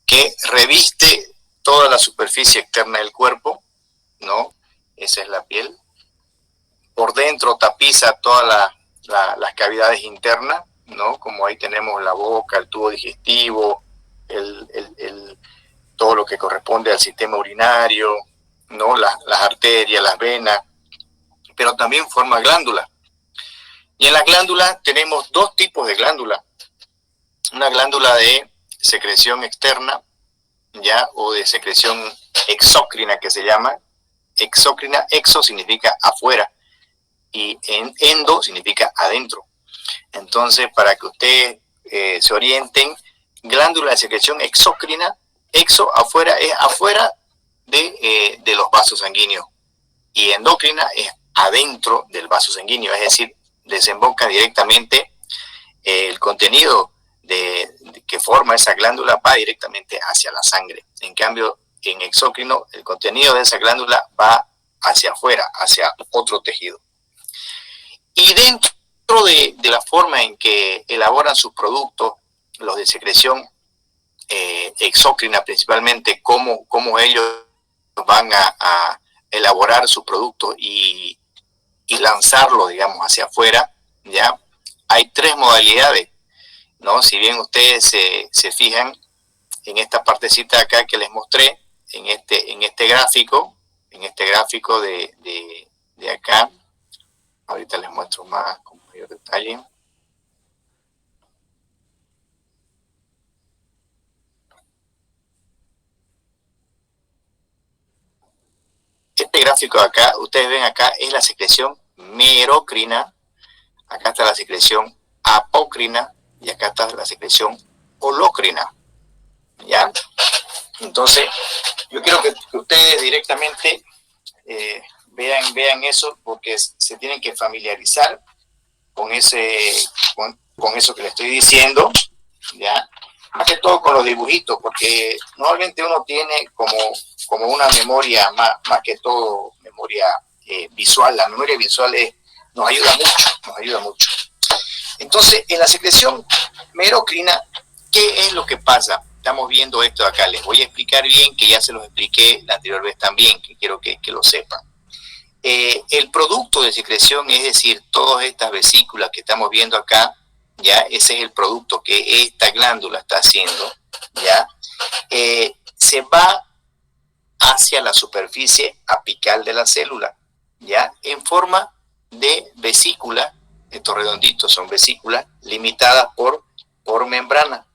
que reviste toda la superficie externa del cuerpo, ¿no? Esa es la piel. Por dentro tapiza todas las cavidades internas, ¿no? Como ahí tenemos la boca, el tubo digestivo, todo lo que corresponde al sistema urinario, ¿no? Las arterias, las venas, pero también forma glándulas. Y en las glándulas tenemos dos tipos de glándulas. Una glándula de secreción externa, ¿ya? O de secreción exócrina, que se llama. Exócrina, exo significa afuera y endo significa adentro. Entonces, para que ustedes se orienten, glándula de secreción exócrina, exo, afuera, es afuera de los vasos sanguíneos, y endocrina es adentro del vaso sanguíneo, es decir, desemboca directamente el contenido que forma esa glándula, va directamente hacia la sangre. En cambio, en exócrino, el contenido de esa glándula va hacia afuera, hacia otro tejido. Y dentro de la forma en que elaboran sus productos, los de secreción exócrina principalmente, cómo ellos van a elaborar sus productos y lanzarlo, digamos, hacia afuera, ¿ya? Hay tres modalidades, ¿no? Si bien ustedes se fijan en esta partecita acá que les mostré, en este gráfico de acá, ahorita les muestro más con mayor detalle. Este gráfico de acá, ustedes ven acá, es la secreción merocrina, acá está la secreción apocrina y acá está la secreción holocrina, ¿ya? Entonces, yo quiero que ustedes directamente vean eso, porque se tienen que familiarizar con eso que les estoy diciendo, ¿ya? Más que todo con los dibujitos, porque normalmente uno tiene como una memoria, más que todo memoria visual. La memoria visual nos ayuda mucho. Entonces, en la secreción merocrina, ¿qué es lo que pasa? Estamos viendo esto de acá. Les voy a explicar bien, que ya se los expliqué la anterior vez también, que quiero que lo sepan. El producto de secreción, es decir, todas estas vesículas que estamos viendo acá, ya, ese es el producto que esta glándula está haciendo, ya, se va hacia la superficie apical de la célula, ya, en forma de vesícula. Estos redonditos son vesículas limitadas por membrana.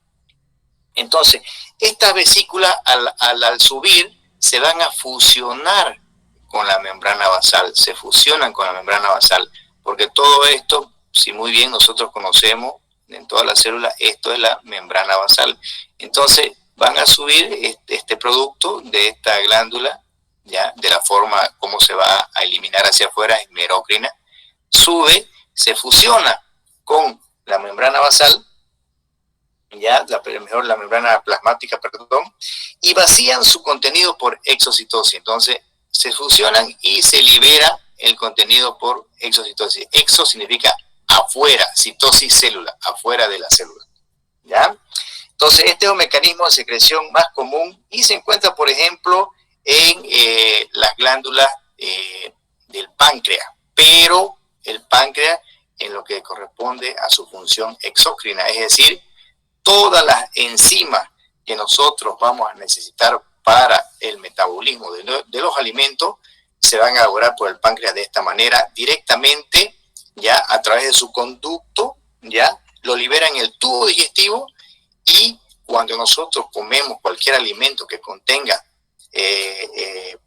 Entonces, estas vesículas al subir se van a fusionar con la membrana basal, se fusionan con la membrana basal, porque todo esto, si muy bien nosotros conocemos en todas las células, esto es la membrana basal. Entonces van a subir este producto de esta glándula, ya, de la forma como se va a eliminar hacia afuera, es merocrina, sube, se fusiona con la membrana basal, ya, mejor la membrana plasmática, perdón, y vacían su contenido por exocitosis. Entonces se fusionan y se libera el contenido por exocitosis. Exo significa afuera, citosis célula, afuera de la célula, ¿ya? Entonces este es un mecanismo de secreción más común y se encuentra, por ejemplo, en las glándulas del páncreas, pero el páncreas en lo que corresponde a su función exócrina, es decir, todas las enzimas que nosotros vamos a necesitar para el metabolismo de los alimentos se van a elaborar por el páncreas de esta manera, directamente, ya, a través de su conducto, ya, lo libera en el tubo digestivo, y cuando nosotros comemos cualquier alimento que contenga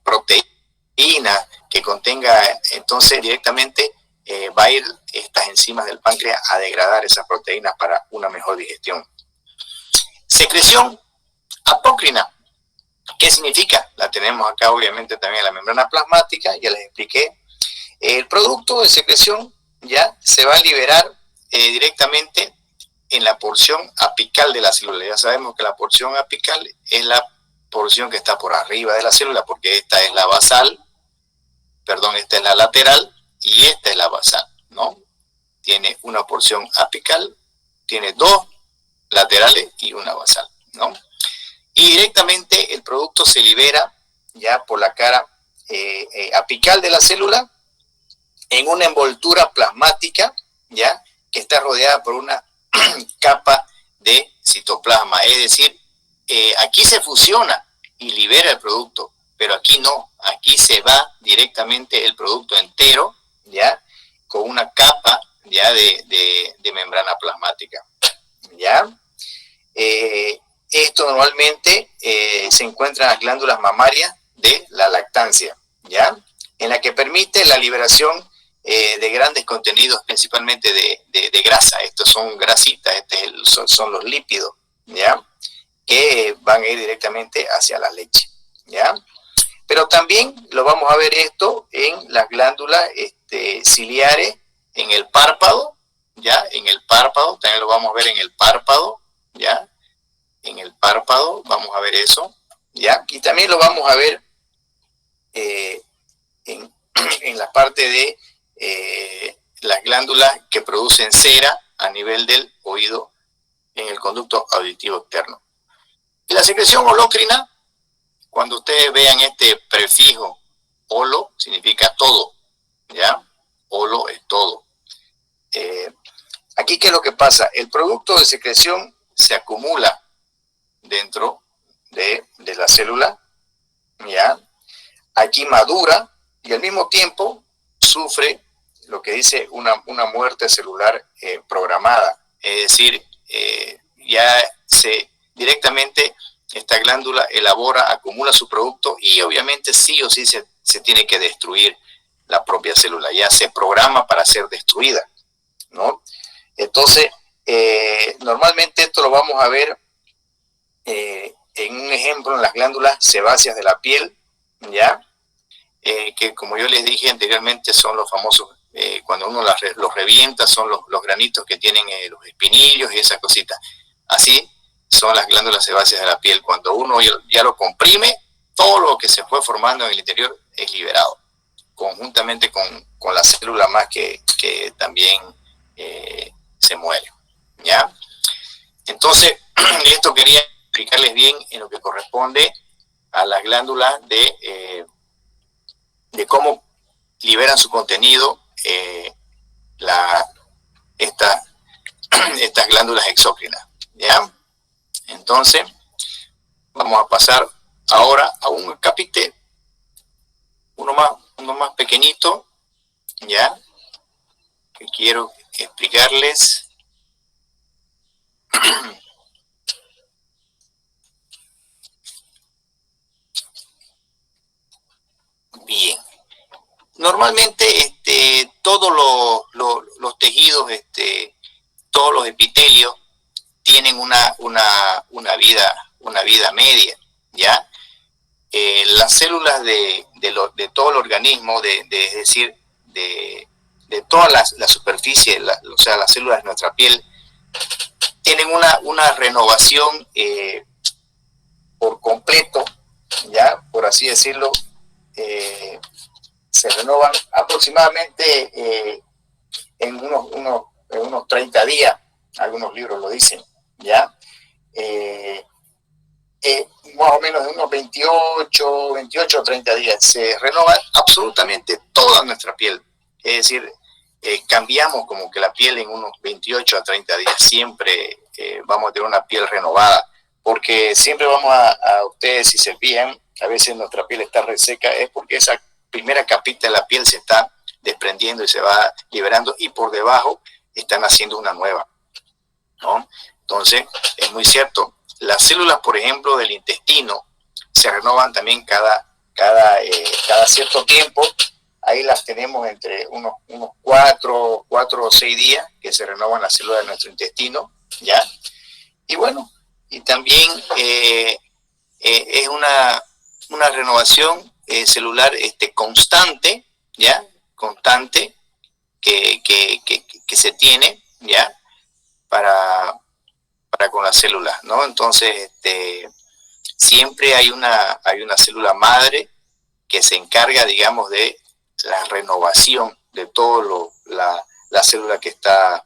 proteína, que contenga, entonces directamente va a ir estas enzimas del páncreas a degradar esas proteínas para una mejor digestión. Secreción apócrina, ¿qué significa? La tenemos acá obviamente también en la membrana plasmática, ya les expliqué. El producto de secreción ya se va a liberar directamente en la porción apical de la célula. Ya sabemos que la porción apical es la porción que está por arriba de la célula, porque esta es la basal, perdón, esta es la lateral y esta es la basal, ¿no? Tiene una porción apical, tiene dos laterales y una basal, ¿no? Y y directamente el producto se libera ya por la cara apical de la célula en una envoltura plasmática, ya, que está rodeada por una capa de citoplasma. Es decir, aquí se fusiona y libera el producto, pero aquí no, aquí se va directamente el producto entero, ya, con una capa ya de membrana plasmática, ya. Esto normalmente se encuentra en las glándulas mamarias de la lactancia, ya, en la que permite la liberación de grandes contenidos, principalmente de grasa. Estos son grasitas, son los lípidos, ya, que van a ir directamente hacia la leche, ya. Pero también lo vamos a ver esto en las glándulas ciliares, en el párpado, ya, en el párpado, también lo vamos a ver en el párpado, ya, en el párpado vamos a ver eso, ya, y también lo vamos a ver en la parte de las glándulas que producen cera a nivel del oído en el conducto auditivo externo. Y la secreción holócrina, cuando ustedes vean este prefijo holo, significa todo, ¿ya? Holo es todo. Aquí, ¿qué es lo que pasa? El producto de secreción se acumula dentro de la célula, ¿ya? Aquí madura y al mismo tiempo sufre lo que dice una muerte celular programada. Es decir, ya directamente esta glándula elabora, acumula su producto y obviamente sí o sí se tiene que destruir la propia célula, ya se programa para ser destruida, ¿no? Entonces, normalmente esto lo vamos a ver en un ejemplo en las glándulas sebáceas de la piel, ¿ya? Que como yo les dije anteriormente son los famosos, cuando uno los revienta, son los granitos que tienen los espinillos y esas cositas. Así son las glándulas sebáceas de la piel. Cuando uno ya lo comprime, todo lo que se fue formando en el interior es liberado, conjuntamente con la célula más que también se muere, ¿ya? Entonces, esto quería explicarles bien en lo que corresponde a las glándulas de cómo liberan su contenido estas glándulas exócrinas, ¿ya? Entonces, vamos a pasar ahora a un capítulo, uno más pequeñito, ¿ya? Que quiero explicarles. Bien. Normalmente todos los tejidos, todos los epitelios tienen una vida media, ¿ya? Las células de todo el organismo, es decir, de toda la superficie, o sea, las células de nuestra piel, tienen una renovación por completo, ya, por así decirlo, se renovan aproximadamente en unos 30 días, algunos libros lo dicen, ¿ya? Más o menos de unos 28 o 30 días se renova absolutamente toda nuestra piel. Es decir, cambiamos como que la piel en unos 28 a 30 días. Siempre vamos a tener una piel renovada, porque siempre vamos a ustedes, si se fijan, a veces nuestra piel está reseca, es porque esa primera capita de la piel se está desprendiendo y se va liberando, y por debajo están haciendo una nueva, ¿no? Entonces, es muy cierto. Las células, por ejemplo, del intestino se renovan también cada cierto tiempo. Ahí las tenemos entre unos 4 o 6 días que se renovan las células de nuestro intestino, ¿ya? Y bueno, y también es una renovación celular constante, ¿ya? Constante que se tiene, ¿ya? Para con las células, ¿no? Entonces, siempre hay una célula madre que se encarga, digamos, de la renovación de todo la célula que está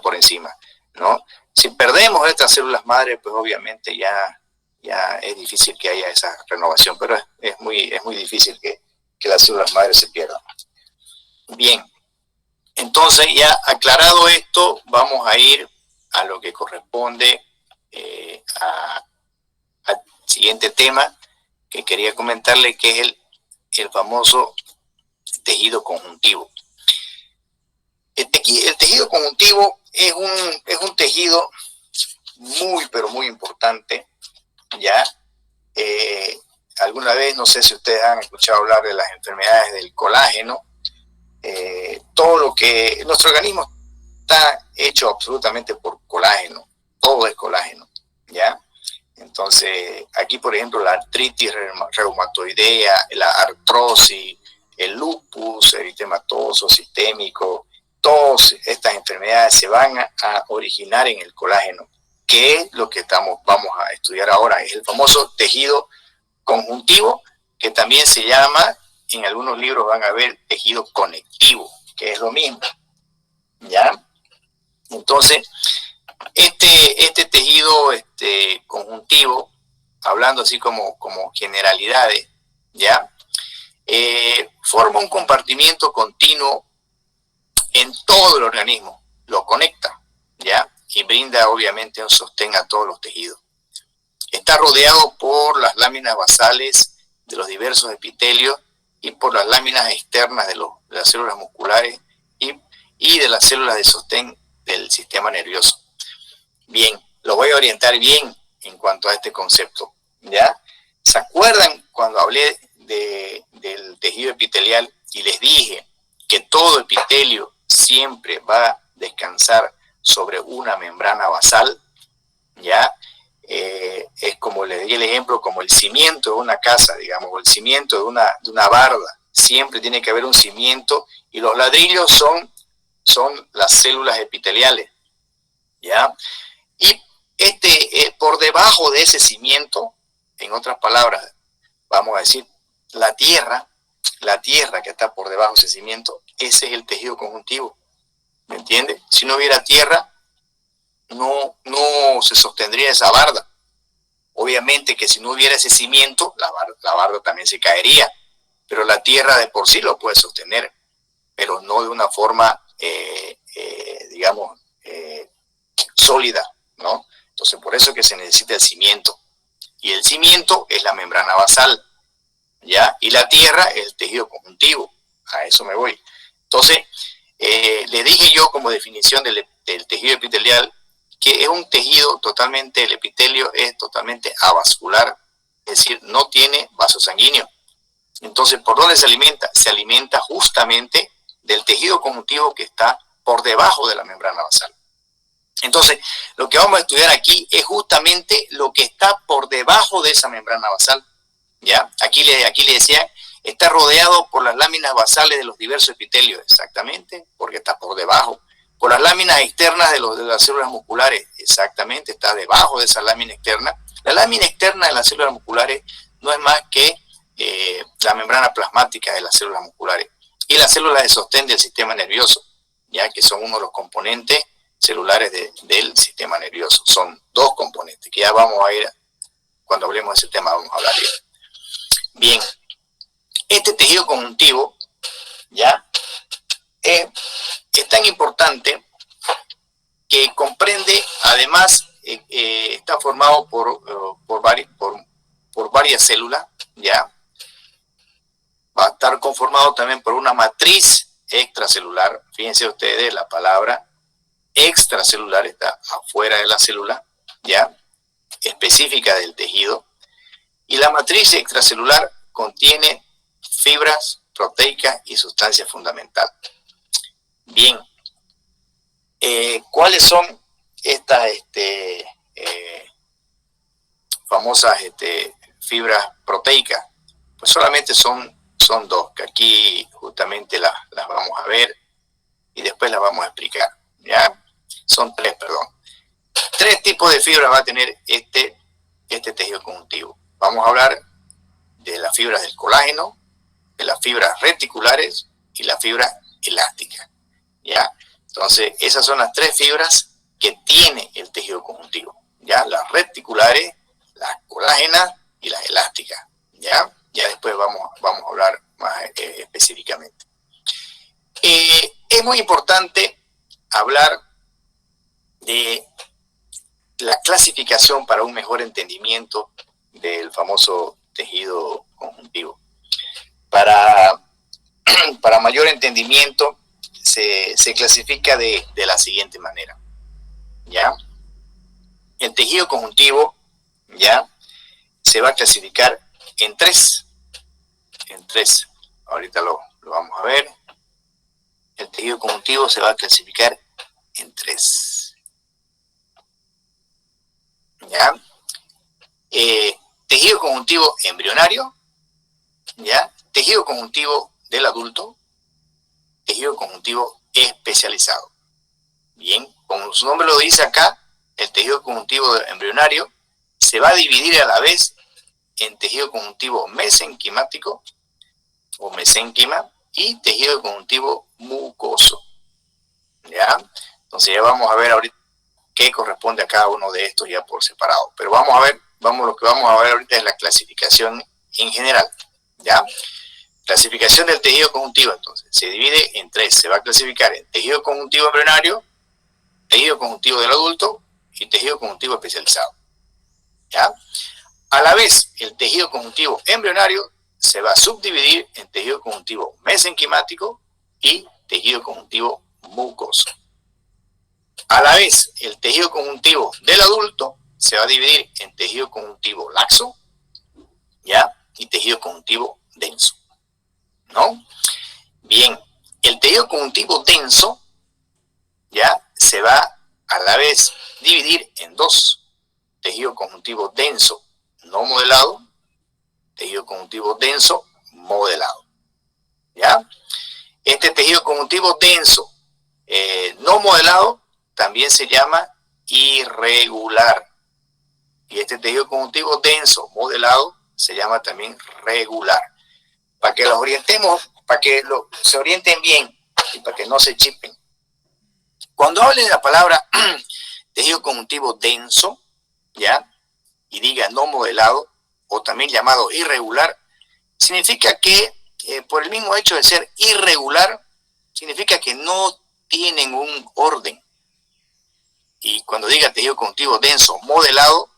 por encima, ¿no? Si perdemos estas células madres, pues obviamente ya ya es difícil que haya esa renovación, pero es muy difícil que las células madres se pierdan. Bien, entonces ya aclarado esto, vamos a ir a lo que corresponde al siguiente tema que quería comentarle, que es el famoso tejido conjuntivo. El tejido conjuntivo es un tejido muy, pero muy importante, ¿ya? Alguna vez, no sé si ustedes han escuchado hablar de las enfermedades del colágeno. Todo lo que nuestro organismo está hecho absolutamente por colágeno, todo es colágeno, ¿ya? Entonces, aquí, por ejemplo, la artritis reumatoidea, la artrosis, el lupus eritematoso sistémico, todas estas enfermedades se van a originar en el colágeno, que es lo que vamos a estudiar ahora. Es el famoso tejido conjuntivo, que también se llama, en algunos libros van a ver, tejido conectivo, que es lo mismo, ¿ya? Entonces, este tejido conjuntivo, hablando así como generalidades, ¿ya? Forma un compartimiento continuo en todo el organismo, lo conecta, ¿ya? Y brinda obviamente un sostén a todos los tejidos. Está rodeado por las láminas basales de los diversos epitelios y por las láminas externas de las células musculares y de las células de sostén del sistema nervioso. Bien, lo voy a orientar bien en cuanto a este concepto, ¿ya? ¿Se acuerdan cuando hablé del tejido epitelial y les dije que todo epitelio siempre va a descansar sobre una membrana basal? ¿Ya? Es como les di el ejemplo, como el cimiento de una casa, digamos, o el cimiento de una barda. Siempre tiene que haber un cimiento, y los ladrillos son las células epiteliales, ¿ya? Y por debajo de ese cimiento, en otras palabras, vamos a decir, la tierra que está por debajo de ese cimiento, ese es el tejido conjuntivo, ¿me entiende? Si no hubiera tierra, no se sostendría esa barda. Obviamente que si no hubiera ese cimiento, la barda también se caería, pero la tierra de por sí lo puede sostener, pero no de una forma, digamos, sólida, ¿no? Entonces, por eso es que se necesita el cimiento. Y el cimiento es la membrana basal, ¿ya? Y la tierra es el tejido conjuntivo. A eso me voy. Entonces, le dije yo como definición del tejido epitelial que es un tejido totalmente, el epitelio es totalmente avascular, es decir, no tiene vaso sanguíneo. Entonces, ¿por dónde se alimenta? Se alimenta justamente del tejido conjuntivo que está por debajo de la membrana basal. Entonces, lo que vamos a estudiar aquí es justamente lo que está por debajo de esa membrana basal, ¿ya? Aquí le decía, está rodeado por las láminas basales de los diversos epitelios, exactamente, porque está por debajo. Por las láminas externas de las células musculares, exactamente, está debajo de esa lámina externa. La lámina externa de las células musculares no es más que la membrana plasmática de las células musculares y las células de sostén del sistema nervioso, ya que son uno de los componentes celulares del sistema nervioso. Son dos componentes, que ya vamos a ir, cuando hablemos de ese tema, vamos a hablar bien. Este tejido conjuntivo, ya, es tan importante que comprende, además, está formado por varias células, ya. Va a estar conformado también por una matriz extracelular. Fíjense ustedes, la palabra extracelular está afuera de la célula, ya, específica del tejido. Y la matriz extracelular contiene fibras proteicas y sustancias fundamentales. Bien, ¿cuáles son estas famosas fibras proteicas? Pues solamente son dos, que aquí justamente las vamos a ver y después las vamos a explicar, ¿ya? Son tres, perdón. Tres tipos de fibras va a tener este tejido conjuntivo. Vamos a hablar de las fibras del colágeno, de las fibras reticulares y las fibras elásticas, ¿ya? Entonces, esas son las tres fibras que tiene el tejido conjuntivo, ¿ya? Las reticulares, las colágenas y las elásticas, ¿ya? Ya después vamos a hablar más específicamente. Es muy importante hablar de la clasificación para un mejor entendimiento del famoso tejido conjuntivo. Para mayor entendimiento se clasifica de la siguiente manera, ¿ya? El tejido conjuntivo, ¿ya?, se va a clasificar en tres. Ahorita lo vamos a ver. El tejido conjuntivo se va a clasificar en tres, ¿ya? Tejido conjuntivo embrionario, ¿ya? Tejido conjuntivo del adulto, tejido conjuntivo especializado. Bien, como su nombre lo dice acá, el tejido conjuntivo embrionario se va a dividir a la vez en tejido conjuntivo mesenquimático o mesénquima y tejido conjuntivo mucoso, ¿ya? Entonces ya vamos a ver ahorita qué corresponde a cada uno de estos ya por separado. Pero lo que vamos a ver ahorita es la clasificación en general, ¿ya? Clasificación del tejido conjuntivo, entonces, se divide en tres. Se va a clasificar en tejido conjuntivo embrionario, tejido conjuntivo del adulto y tejido conjuntivo especializado, ¿ya? A la vez, el tejido conjuntivo embrionario se va a subdividir en tejido conjuntivo mesenquimático y tejido conjuntivo mucoso. A la vez, el tejido conjuntivo del adulto se va a dividir en tejido conjuntivo laxo, ¿ya?, y tejido conjuntivo denso, ¿no? Bien, el tejido conjuntivo denso, ¿ya?, se va a la vez dividir en dos: tejido conjuntivo denso no modelado, tejido conjuntivo denso modelado, ¿ya? Este tejido conjuntivo denso no modelado también se llama irregular, y este tejido conjuntivo denso modelado se llama también regular. Para que los orientemos, para que se orienten bien y para que no se chipen. Cuando hable de la palabra tejido conjuntivo denso, ¿ya?, y diga no modelado o también llamado irregular, significa que por el mismo hecho de ser irregular, significa que no tienen un orden. Y cuando diga tejido conjuntivo denso modelado,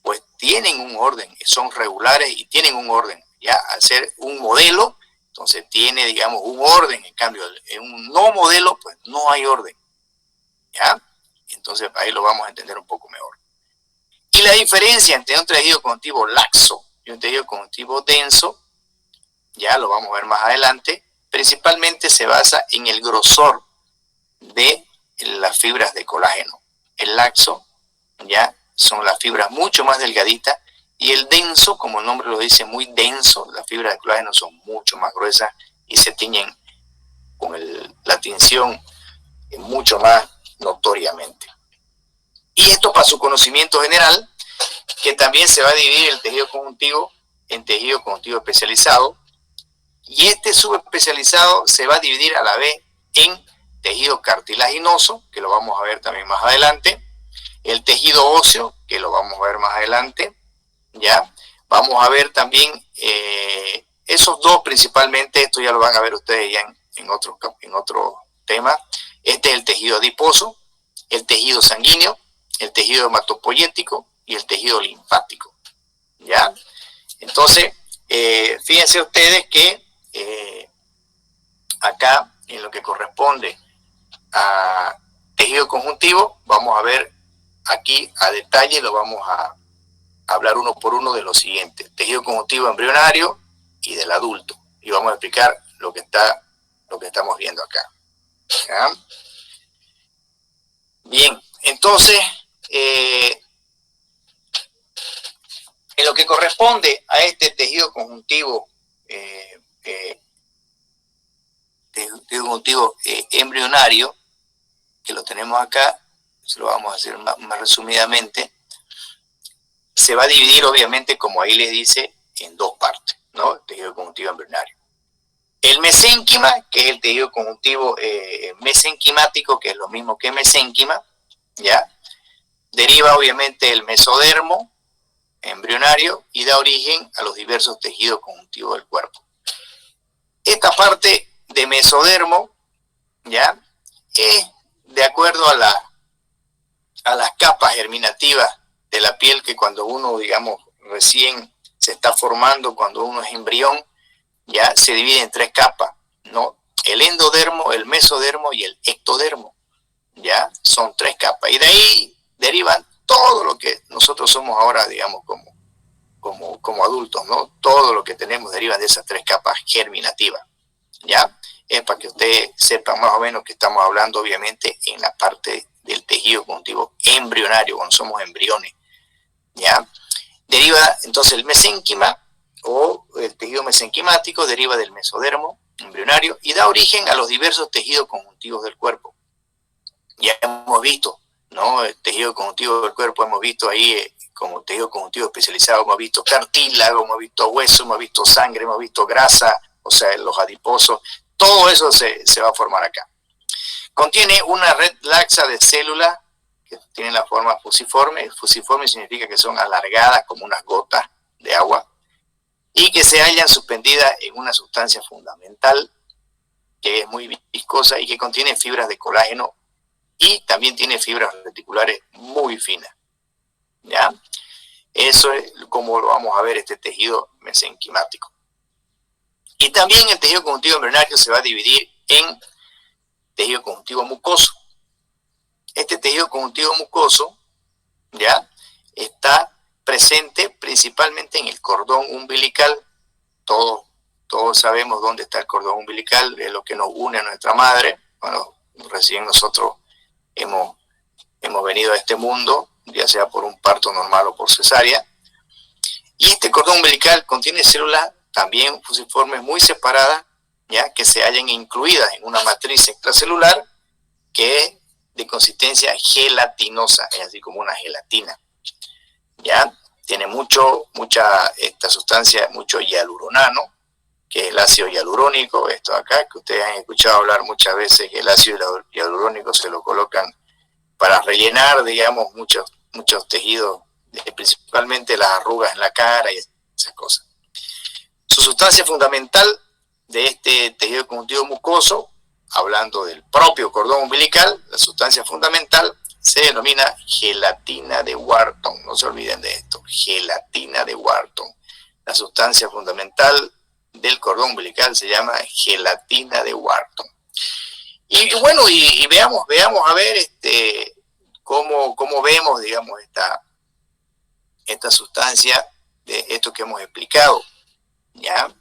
pues tienen un orden, son regulares y tienen un orden. Ya al ser un modelo, entonces tiene, digamos, un orden. En cambio, en un no modelo, pues no hay orden, ¿ya? Entonces ahí lo vamos a entender un poco mejor. Y la diferencia entre un tejido conjuntivo laxo y un tejido conjuntivo denso, ya lo vamos a ver más adelante, principalmente se basa en el grosor de las fibras de colágeno. El laxo, ya, son las fibras mucho más delgaditas, y el denso, como el nombre lo dice, muy denso, las fibras de colágeno son mucho más gruesas y se tiñen con la tinción mucho más notoriamente. Y esto para su conocimiento general, que también se va a dividir el tejido conjuntivo en tejido conjuntivo especializado, y este subespecializado se va a dividir a la vez en tejido cartilaginoso, que lo vamos a ver también más adelante, el tejido óseo, que lo vamos a ver más adelante, ya. Vamos a ver también esos dos principalmente. Esto ya lo van a ver ustedes ya en otro tema. Este es el tejido adiposo, el tejido sanguíneo, el tejido hematopoyético y el tejido linfático, ¿ya? Entonces, fíjense ustedes que acá, en lo que corresponde a tejido conjuntivo, vamos a ver aquí a detalle, lo vamos a hablar uno por uno de lo siguiente: tejido conjuntivo embrionario y del adulto, y vamos a explicar lo que estamos viendo acá, ¿ya? Bien, entonces en lo que corresponde a este tejido conjuntivo embrionario, que lo tenemos acá, se lo vamos a hacer más resumidamente. Se va a dividir, obviamente, como ahí les dice, en dos partes, ¿no? El tejido conjuntivo embrionario. El mesénquima, que es el tejido conjuntivo mesenquimático, que es lo mismo que mesénquima, ¿ya? Deriva, obviamente, el mesodermo, embrionario y da origen a los diversos tejidos conjuntivos del cuerpo. Esta parte de mesodermo, ¿ya?, es de acuerdo a las capas germinativas de la piel que cuando uno, digamos, recién se está formando, cuando uno es embrión, ya se divide en 3 capas, ¿no? El endodermo, el mesodermo y el ectodermo, ya son 3 capas. Y de ahí derivan todo lo que nosotros somos ahora, digamos, como adultos, ¿no? Todo lo que tenemos deriva de esas 3 capas germinativas, ¿ya? Es para que ustedes sepan más o menos que estamos hablando, obviamente, en la parte del tejido conjuntivo embrionario, cuando somos embriones, ¿ya? Deriva, entonces, el mesénquima o el tejido mesenquimático deriva del mesodermo embrionario y da origen a los diversos tejidos conjuntivos del cuerpo. Ya hemos visto, ¿no? El tejido conjuntivo del cuerpo, hemos visto ahí como tejido conjuntivo especializado, hemos visto cartílago, hemos visto hueso, hemos visto sangre, hemos visto grasa, o sea, los adiposos, todo eso se va a formar acá. Contiene una red laxa de células que tienen la forma fusiforme. Fusiforme significa que son alargadas como unas gotas de agua y que se hallan suspendidas en una sustancia fundamental que es muy viscosa y que contiene fibras de colágeno y también tiene fibras reticulares muy finas, ¿ya? Eso es como lo vamos a ver este tejido mesenquimático. Y también el tejido conjuntivo embrionario se va a dividir en tejido conjuntivo mucoso. Este tejido conjuntivo mucoso, ¿ya?, está presente principalmente en el cordón umbilical. Todos sabemos dónde está el cordón umbilical, es lo que nos une a nuestra madre. Bueno, recién nosotros hemos venido a este mundo, ya sea por un parto normal o por cesárea. Y este cordón umbilical contiene células también fusiformes muy separadas, ya que se hallan incluidas en una matriz extracelular que es de consistencia gelatinosa, es así como una gelatina, ya tiene esta sustancia, mucho hialuronano, que es el ácido hialurónico, esto acá, que ustedes han escuchado hablar muchas veces, que el ácido hialurónico se lo colocan para rellenar, digamos, muchos tejidos, principalmente las arrugas en la cara y esas cosas. Su sustancia fundamental de este tejido conjuntivo mucoso, hablando del propio cordón umbilical, la sustancia fundamental se denomina gelatina de Wharton. No se olviden de esto, gelatina de Wharton. La sustancia fundamental del cordón umbilical se llama gelatina de Wharton. Y bueno, y veamos a ver cómo vemos, digamos, esta sustancia de esto que hemos explicado, ¿ya?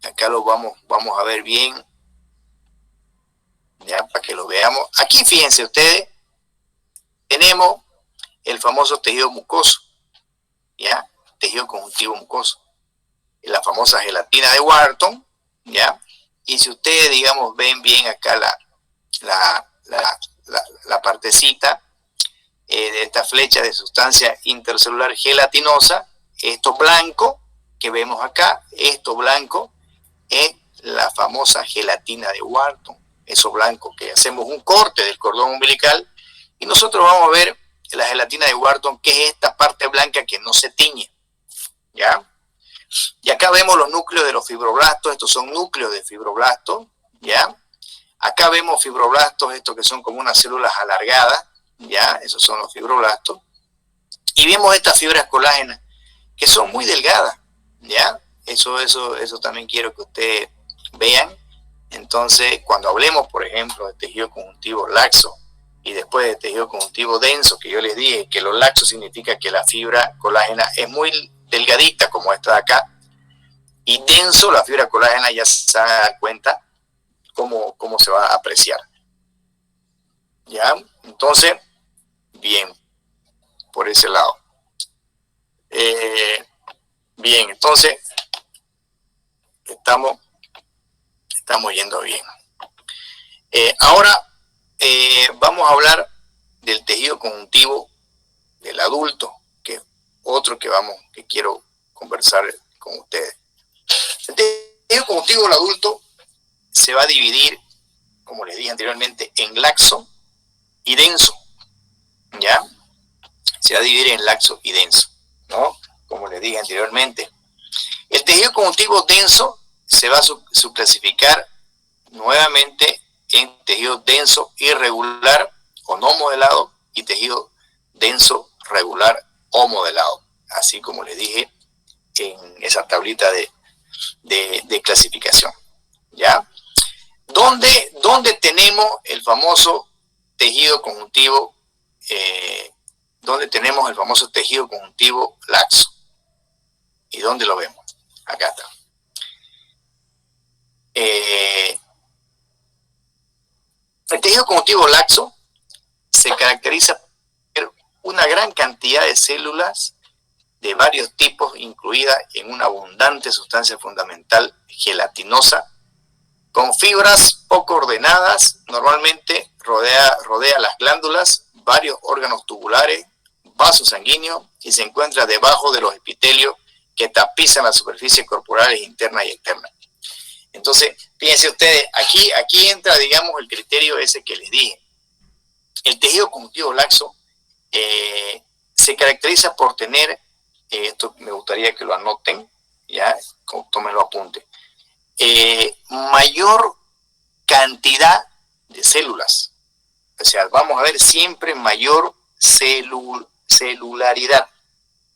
Acá lo vamos a ver bien, ya, para que lo veamos. Aquí, fíjense ustedes, tenemos el famoso tejido mucoso, ya, tejido conjuntivo mucoso, la famosa gelatina de Wharton, ya. Y si ustedes, digamos, ven bien acá la partecita de esta flecha de sustancia intercelular gelatinosa, esto blanco que vemos acá, esto blanco es la famosa gelatina de Wharton. Eso blanco, que hacemos un corte del cordón umbilical y nosotros vamos a ver la gelatina de Wharton, que es esta parte blanca que no se tiñe, ¿ya? Y acá vemos los núcleos de los fibroblastos, estos son núcleos de fibroblastos, ¿ya? Acá vemos fibroblastos, estos que son como unas células alargadas, ¿ya? Esos son los fibroblastos. Y vemos estas fibras colágenas, que son muy delgadas, ¿ya? Eso también quiero que ustedes vean. Entonces, cuando hablemos, por ejemplo, de tejido conjuntivo laxo y después de tejido conjuntivo denso, que yo les dije que lo laxo significa que la fibra colágena es muy delgadita, como esta de acá, y denso, la fibra colágena, ya se van a dar cuenta cómo se va a apreciar. ¿Ya? Entonces, bien, por ese lado. Bien, entonces, estamos yendo bien. Ahora vamos a hablar del tejido conjuntivo del adulto, que es otro que quiero conversar con ustedes. El tejido conjuntivo del adulto se va a dividir, como les dije anteriormente, en laxo y denso, ¿ya? Se va a dividir en laxo y denso, ¿no? como les dije anteriormente. El tejido conjuntivo denso se va a subclasificar nuevamente en tejido denso irregular o no modelado y tejido denso regular o modelado, así como les dije en esa tablita de clasificación. ¿Ya? ¿Dónde tenemos el famoso tejido conjuntivo? ¿Dónde tenemos el famoso tejido conjuntivo laxo? ¿Y dónde lo vemos? Acá está. El tejido conjuntivo laxo se caracteriza por una gran cantidad de células de varios tipos, incluida en una abundante sustancia fundamental gelatinosa, con fibras poco ordenadas, normalmente rodea las glándulas, varios órganos tubulares, vasos sanguíneos y se encuentra debajo de los epitelios que tapizan las superficies corporales internas y externas. Entonces, fíjense ustedes, aquí entra, digamos, el criterio ese que les dije. El tejido conjuntivo laxo se caracteriza por tener, esto me gustaría que lo anoten, ya, tómenlo apunte, mayor cantidad de células. O sea, vamos a ver siempre mayor celularidad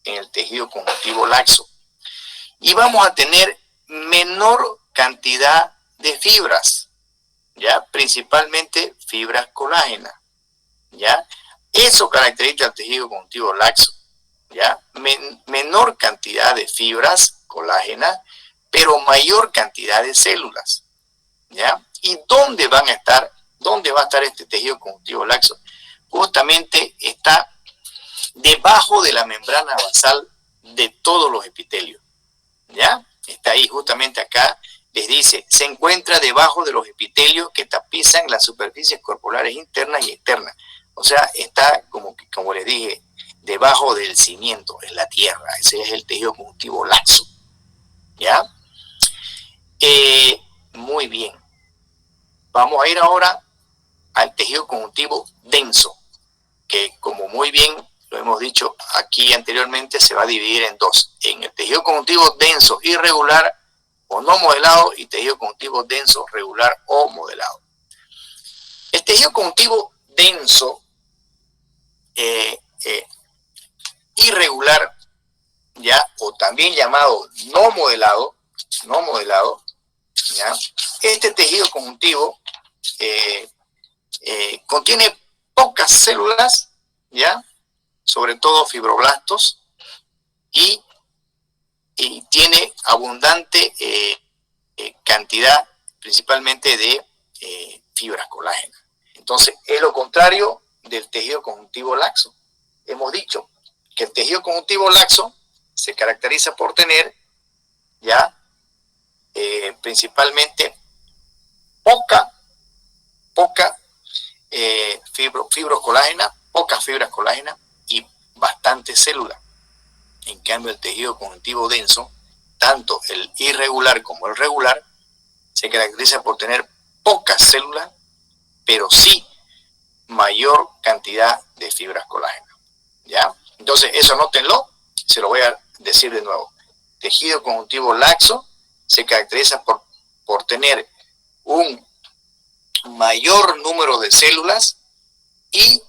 en el tejido conjuntivo laxo. Y vamos a tener menor cantidad de fibras, ¿ya? Principalmente fibras colágenas, ¿ya? Eso caracteriza al tejido conjuntivo laxo, ¿ya? Menor cantidad de fibras colágenas, pero mayor cantidad de células, ¿ya? ¿Y dónde va a estar este tejido conjuntivo laxo? Justamente está debajo de la membrana basal de todos los epitelios, ¿ya? Está ahí, justamente acá les dice, se encuentra debajo de los epitelios que tapizan las superficies corporales internas y externas. O sea, está, como les dije, debajo del cimiento, en la tierra. Ese es el tejido conjuntivo laxo, ¿ya? Muy bien. Vamos a ir ahora al tejido conjuntivo denso, que como muy bien lo hemos dicho aquí anteriormente, se va a dividir en dos. En el tejido conjuntivo denso irregular o no modelado y tejido conjuntivo denso, regular o modelado. El tejido conjuntivo denso irregular, ya, o también llamado no modelado, ¿ya? Este tejido conjuntivo contiene pocas células, ¿ya? Sobre todo fibroblastos, y tiene abundante cantidad principalmente de fibras colágenas. Entonces, es lo contrario del tejido conjuntivo laxo. Hemos dicho que el tejido conjuntivo laxo se caracteriza por tener, ya, principalmente poca fibras colágenas y bastante células. En cambio, el tejido conjuntivo denso, tanto el irregular como el regular, se caracteriza por tener pocas células, pero sí mayor cantidad de fibras colágenas, ¿ya? Entonces, eso anótenlo, se lo voy a decir de nuevo. Tejido conjuntivo laxo se caracteriza por tener un mayor número de células y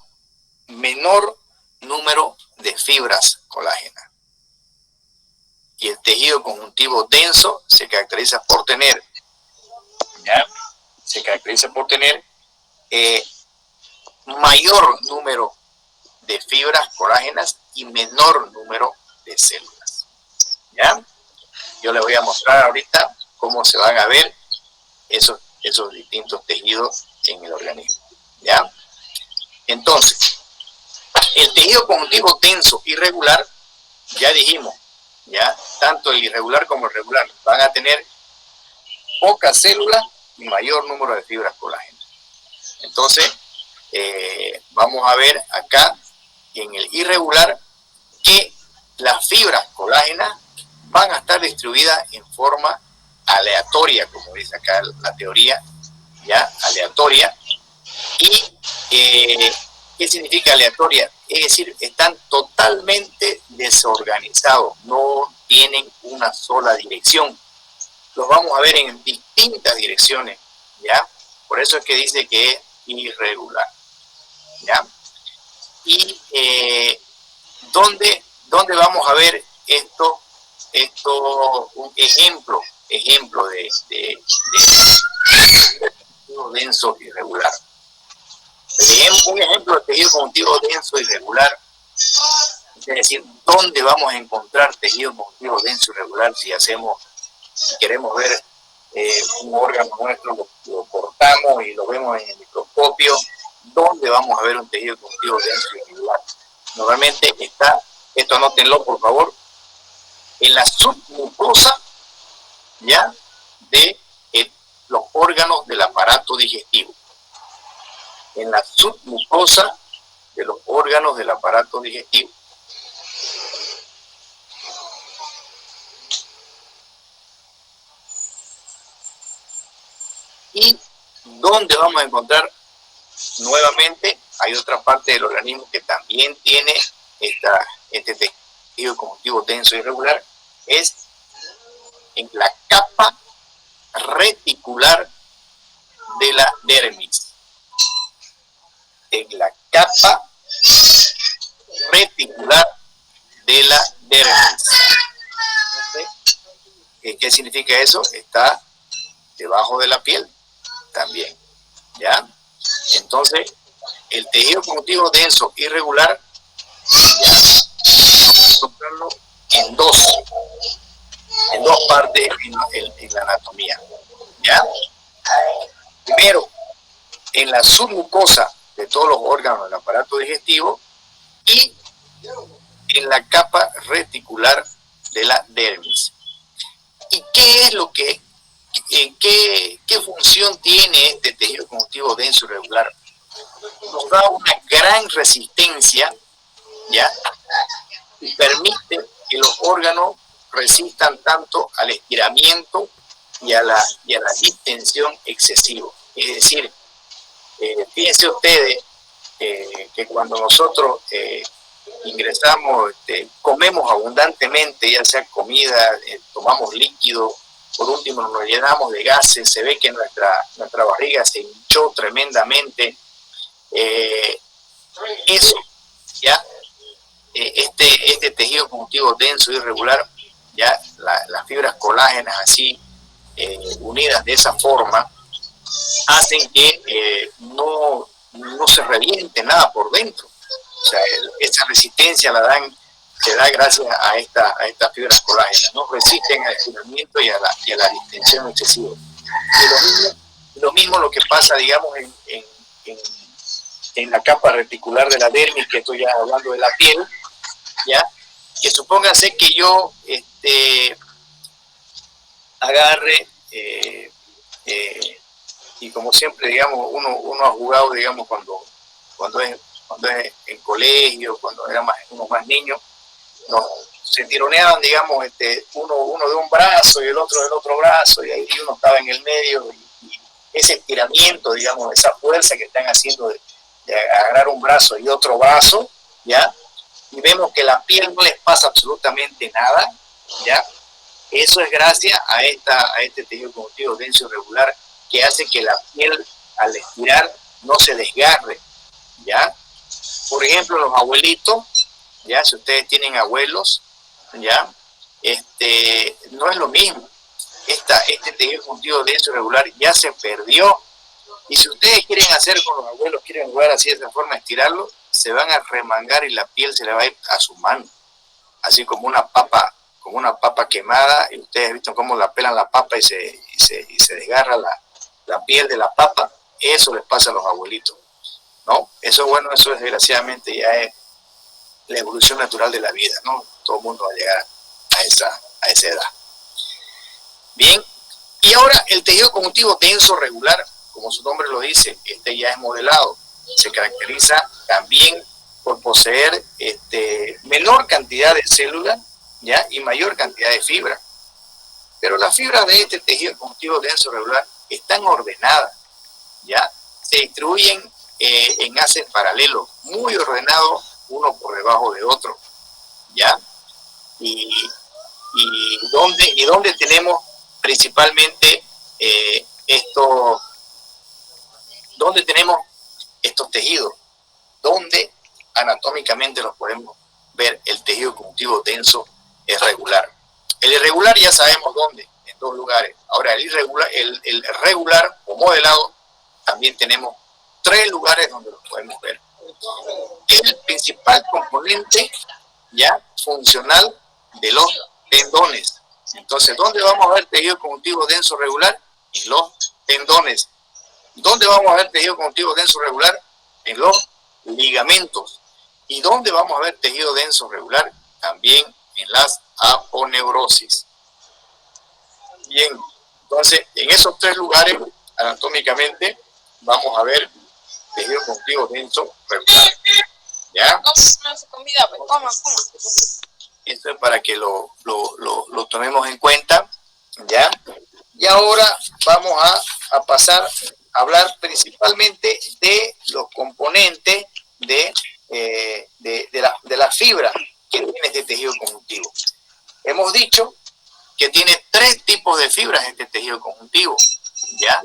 menor número de fibras colágenas. Y el tejido conjuntivo denso se caracteriza por tener, ¿ya? Mayor número de fibras colágenas y menor número de células, ¿ya? Yo les voy a mostrar ahorita cómo se van a ver esos distintos tejidos en el organismo, ¿ya? Entonces, el tejido conjuntivo denso irregular, ya dijimos, ya, tanto el irregular como el regular van a tener pocas células y mayor número de fibras colágenas. Entonces, vamos a ver acá en el irregular que las fibras colágenas van a estar distribuidas en forma aleatoria, como dice acá la teoría, ya, aleatoria, y ¿Qué significa aleatoria? Es decir, están totalmente desorganizados, no tienen una sola dirección. Los vamos a ver en distintas direcciones, ¿ya? Por eso es que dice que es irregular, ¿ya? Y ¿dónde vamos a ver un ejemplo de denso irregular? Un ejemplo de tejido conjuntivo denso irregular, es decir, ¿dónde vamos a encontrar tejido conjuntivo denso irregular si queremos ver un órgano nuestro, lo cortamos y lo vemos en el microscopio? ¿Dónde vamos a ver un tejido conjuntivo denso irregular? Normalmente está, esto anótenlo por favor, en la submucosa, ¿ya?, de los órganos del aparato digestivo. En la submucosa de los órganos del aparato digestivo. ¿Y dónde vamos a encontrar? Nuevamente, hay otra parte del organismo que también tiene este tejido conjuntivo denso irregular, es en la capa reticular de la dermis. En la capa reticular de la dermis. ¿Qué significa eso? Está debajo de la piel también, ¿ya? Entonces, el tejido conjuntivo denso irregular, ya, vamos a encontrarlo en dos partes en la anatomía, ¿ya? Primero, en la submucosa de todos los órganos del aparato digestivo y en la capa reticular de la dermis. ¿Y qué es lo que, qué función tiene este tejido conjuntivo denso irregular? Nos da una gran resistencia, ¿ya?, y permite que los órganos resistan tanto al estiramiento y a la distensión excesiva. Es decir, fíjense ustedes que cuando nosotros ingresamos, comemos abundantemente, ya sea comida, tomamos líquido, por último nos llenamos de gases, se ve que nuestra barriga se hinchó tremendamente. Eso, ¿ya? Este tejido conjuntivo denso y irregular, ya las fibras colágenas así unidas de esa forma, hacen que no se reviente nada por dentro. O sea, esa resistencia se da gracias a estas fibras colágenas, no resisten al estiramiento y a la distensión excesiva. Y lo mismo lo que pasa, digamos, en la capa reticular de la dermis, que estoy ya hablando de la piel, ¿ya? Que supóngase que yo agarre y como siempre, digamos, uno ha jugado, digamos, cuando es en colegio, cuando era uno más niño, se tironeaban, digamos, uno de un brazo y el otro del otro brazo, y ahí uno estaba en el medio, y ese estiramiento, digamos, esa fuerza que están haciendo de agarrar un brazo y otro brazo, ¿ya? Y vemos que la piel no les pasa absolutamente nada, ¿ya? Eso es gracias a este tejido conjuntivo denso irregular, que hace que la piel, al estirar, no se desgarre, ¿ya? Por ejemplo, los abuelitos, ¿ya? Si ustedes tienen abuelos, ¿ya? No es lo mismo. Este tejido conjuntivo denso irregular ya se perdió. Y si ustedes quieren hacer con los abuelos, quieren jugar así de esa forma, estirarlo, se van a remangar y la piel se le va a ir a su mano. Así como una papa quemada, y ustedes han visto cómo la pelan la papa y se desgarra la piel de la papa. Eso les pasa a los abuelitos, ¿no? Eso, bueno, eso desgraciadamente ya es la evolución natural de la vida, ¿no? Todo el mundo va a llegar a esa edad. Bien, y ahora el tejido conjuntivo denso regular, como su nombre lo dice, ya es modelado. Se caracteriza también por poseer menor cantidad de células, ¿ya?, y mayor cantidad de fibra. Pero las fibras de este tejido conjuntivo denso regular están ordenadas, ¿ya? Se distribuyen enlaces paralelos, muy ordenados, uno por debajo de otro, ¿ya? Y donde tenemos principalmente donde tenemos estos tejidos, donde anatómicamente los podemos ver. El tejido conjuntivo denso es regular. El irregular ya sabemos dónde, en 2 lugares. Ahora el regular o modelado también tenemos 3 lugares donde los podemos ver. El principal componente ya funcional de los tendones. Entonces, ¿dónde vamos a ver tejido conjuntivo denso regular? En los tendones. ¿Dónde vamos a ver tejido conjuntivo denso regular? En los ligamentos. ¿Y dónde vamos a ver tejido denso regular? También en las aponeurosis. Bien, entonces en esos 3 lugares anatómicamente vamos a ver tejido conjuntivo denso regular. ¿Ya? No se convida, pues coma. Esto es para que lo tomemos en cuenta, ¿ya? Y ahora vamos a pasar a hablar principalmente de los componentes de las fibras que tiene este tejido conjuntivo. Hemos dicho que tiene 3 tipos de fibras este tejido conjuntivo, ¿ya?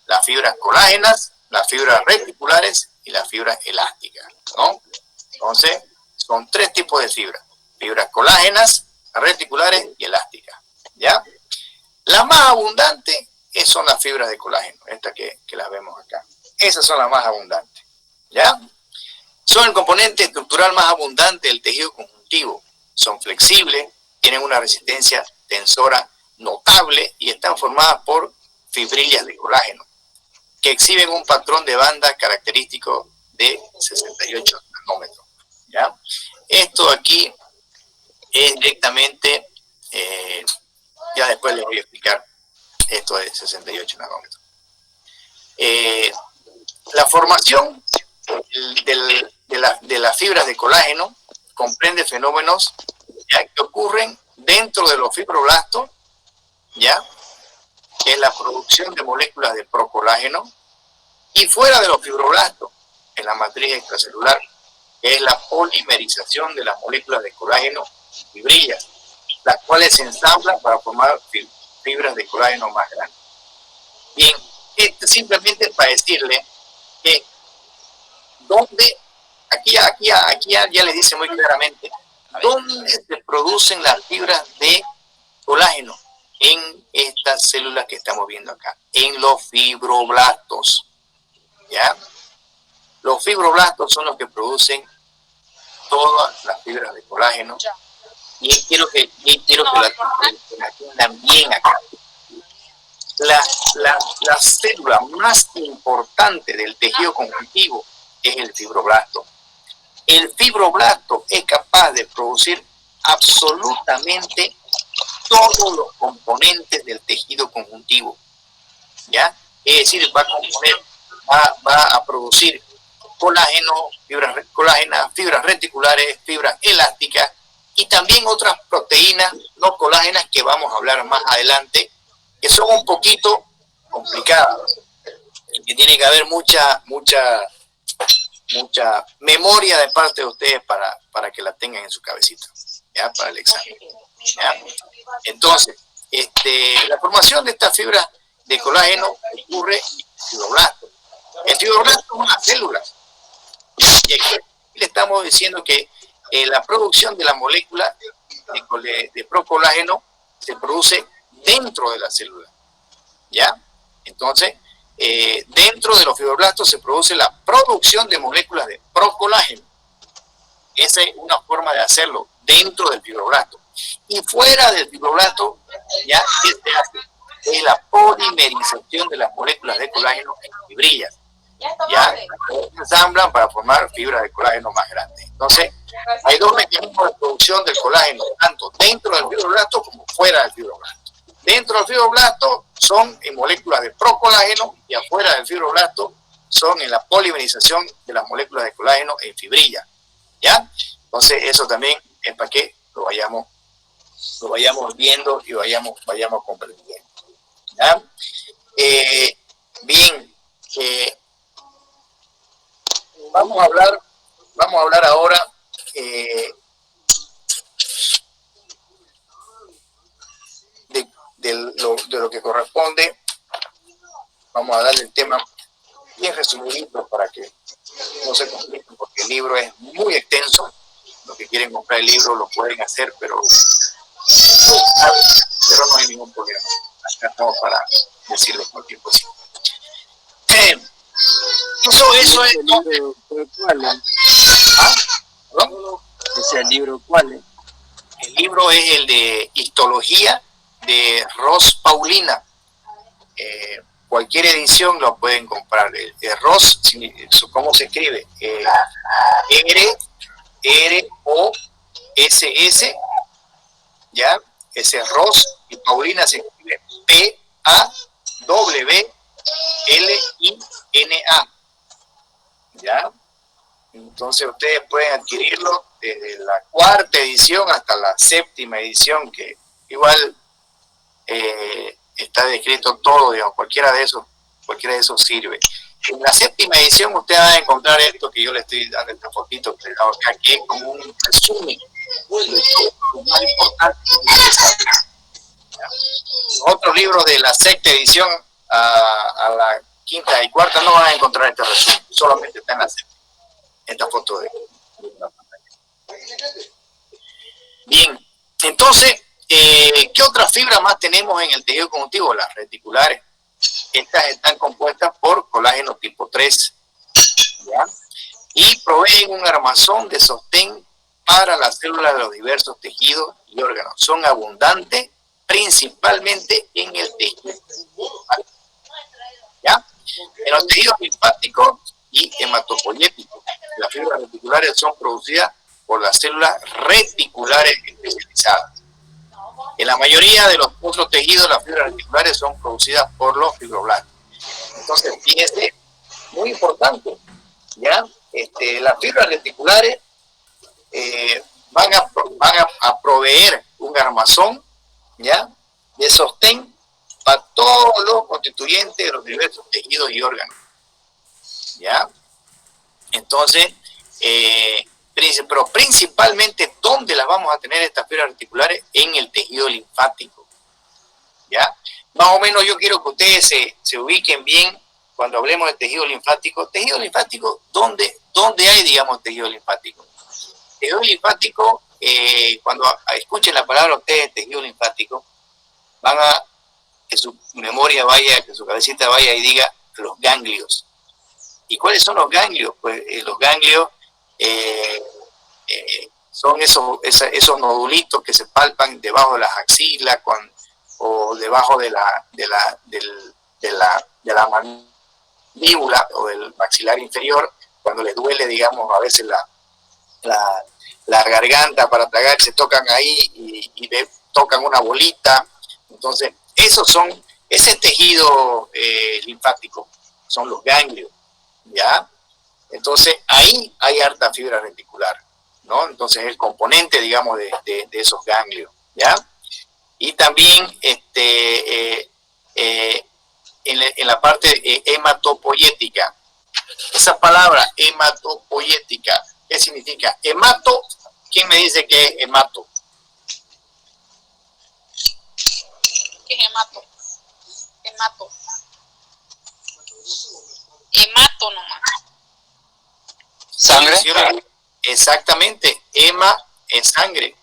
Las fibras colágenas, las fibras reticulares y las fibras elásticas, ¿no? Entonces, son 3 tipos de fibras: fibras colágenas, reticulares y elásticas, ¿ya? Las más abundantes son las fibras de colágeno, estas que las vemos acá. Esas son las más abundantes, ¿ya? Son el componente estructural más abundante del tejido conjuntivo. Son flexibles, tienen una resistencia tensora notable y están formadas por fibrillas de colágeno que exhiben un patrón de banda característico de 68 nanómetros, ¿ya? Esto aquí es directamente, ya después les voy a explicar esto de 68 nanómetros. La formación de las fibras de colágeno comprende fenómenos, ¿ya?, que ocurren dentro de los fibroblastos, ¿ya?, que es la producción de moléculas de procolágeno, y fuera de los fibroblastos, en la matriz extracelular, que es la polimerización de las moléculas de colágeno y fibrillas, las cuales se ensamblan para formar fibras de colágeno más grandes. Bien, esto simplemente para decirle que aquí ya les dice muy claramente dónde se producen las fibras de colágeno, en estas células que estamos viendo acá, en los fibroblastos, ¿ya? Los fibroblastos son los que producen todas las fibras de colágeno, y quiero que la atiendan bien acá. La célula más importante del tejido conjuntivo es el fibroblasto. El fibroblasto es capaz de producir absolutamente todos los componentes del tejido conjuntivo, ¿ya? Es decir, va a producir colágeno, fibras colágenas, fibras reticulares, fibras elásticas y también otras proteínas no colágenas que vamos a hablar más adelante, que son un poquito complicadas, que tiene que haber mucha memoria de parte de ustedes para que la tengan en su cabecita, ¿ya?, para el examen, ¿ya? Entonces, la formación de estas fibras de colágeno ocurre en el fibroblasto. El fibroblasto es una célula, y aquí le estamos diciendo que la producción de la molécula de procolágeno se produce dentro de la célula, ¿ya? Entonces, dentro de los fibroblastos se produce la producción de moléculas de procolágeno. Esa es una forma de hacerlo, dentro del fibroblasto. Y fuera del fibroblasto, ya, ¿qué se hace? Es la polimerización de las moléculas de colágeno en fibrillas. Ya se ensamblan para formar fibras de colágeno más grandes. Entonces, hay 2 mecanismos de producción del colágeno, tanto dentro del fibroblasto como fuera del fibroblasto. Dentro del fibroblasto son en moléculas de procolágeno, y afuera del fibroblasto son en la polimerización de las moléculas de colágeno en fibrillas, ¿ya? Entonces, eso también es para que lo vayamos viendo y vayamos comprendiendo, ¿ya? Bien, vamos a hablar ahora de lo que corresponde. Vamos a darle el tema bien resumidito para que no se compliquen, porque el libro es muy extenso. Los que quieren comprar el libro lo pueden hacer, pero no hay ningún problema. Acá estamos para decirles cualquier cosa. Eso es. ¿El libro cuál es? ¿Perdón? ¿Ese libro cuál es? El libro es el de Histología de Ros Paulina. Cualquier edición lo pueden comprar. De Ros, ¿cómo se escribe? R-O-S-S, ¿ya? Ese es Ros, y Paulina se escribe P-A-W-L-I-N-A, ¿ya? Entonces ustedes pueden adquirirlo desde la 4ª edición hasta la 7ª edición, que igual está descrito todo, digamos, cualquiera de esos sirve. En la 7ª edición usted va a encontrar esto que yo le estoy dando, esta fotito que acá, que es como un resumen de lo más importante. Los otros libros de la 6ª edición a la 5ª y 4ª no van a encontrar este resumen, solamente está en la 7ª. Esta foto de la pantalla. Bien, entonces, ¿qué otras fibras más tenemos en el tejido conjuntivo? Las reticulares. Estas están compuestas por colágeno tipo 3, ¿ya? Y proveen un armazón de sostén para las células de los diversos tejidos y órganos. Son abundantes principalmente en el tejido, ¿ya? En los tejidos linfáticos y hematopoyéticos. Las fibras reticulares son producidas por las células reticulares especializadas. En la mayoría de los otros tejidos, las fibras reticulares son producidas por los fibroblastos. Entonces, fíjense, muy importante, ¿ya? Las fibras reticulares van a proveer un armazón, ¿ya?, de sostén para todos los constituyentes de los diversos tejidos y órganos, ¿ya? Entonces, pero principalmente, ¿dónde las vamos a tener estas fibras reticulares? En el tejido linfático, ¿ya? Más o menos yo quiero que ustedes se ubiquen bien cuando hablemos de tejido linfático. Tejido linfático, ¿dónde hay, digamos, tejido linfático? Tejido linfático, cuando escuchen la palabra ustedes, tejido linfático, van a que su memoria vaya, que su cabecita vaya y diga los ganglios. ¿Y cuáles son los ganglios? Pues los ganglios son esos nodulitos que se palpan debajo de las axilas o debajo de la mandíbula o del maxilar inferior, cuando les duele, digamos, a veces la garganta para tragar, se tocan ahí y tocan una bolita. Entonces, ese tejido linfático son los ganglios, ¿ya? Entonces, ahí hay harta fibra reticular, ¿no? Entonces, el componente, digamos, de esos ganglios, ¿ya? Y también en la parte hematopoyética. Esa palabra hematopoyética, ¿qué significa? Hemato, ¿quién me dice que es hemato? ¿Qué es hemato? Hemato nomás. ¿Sangre? Exactamente, hema es sangre,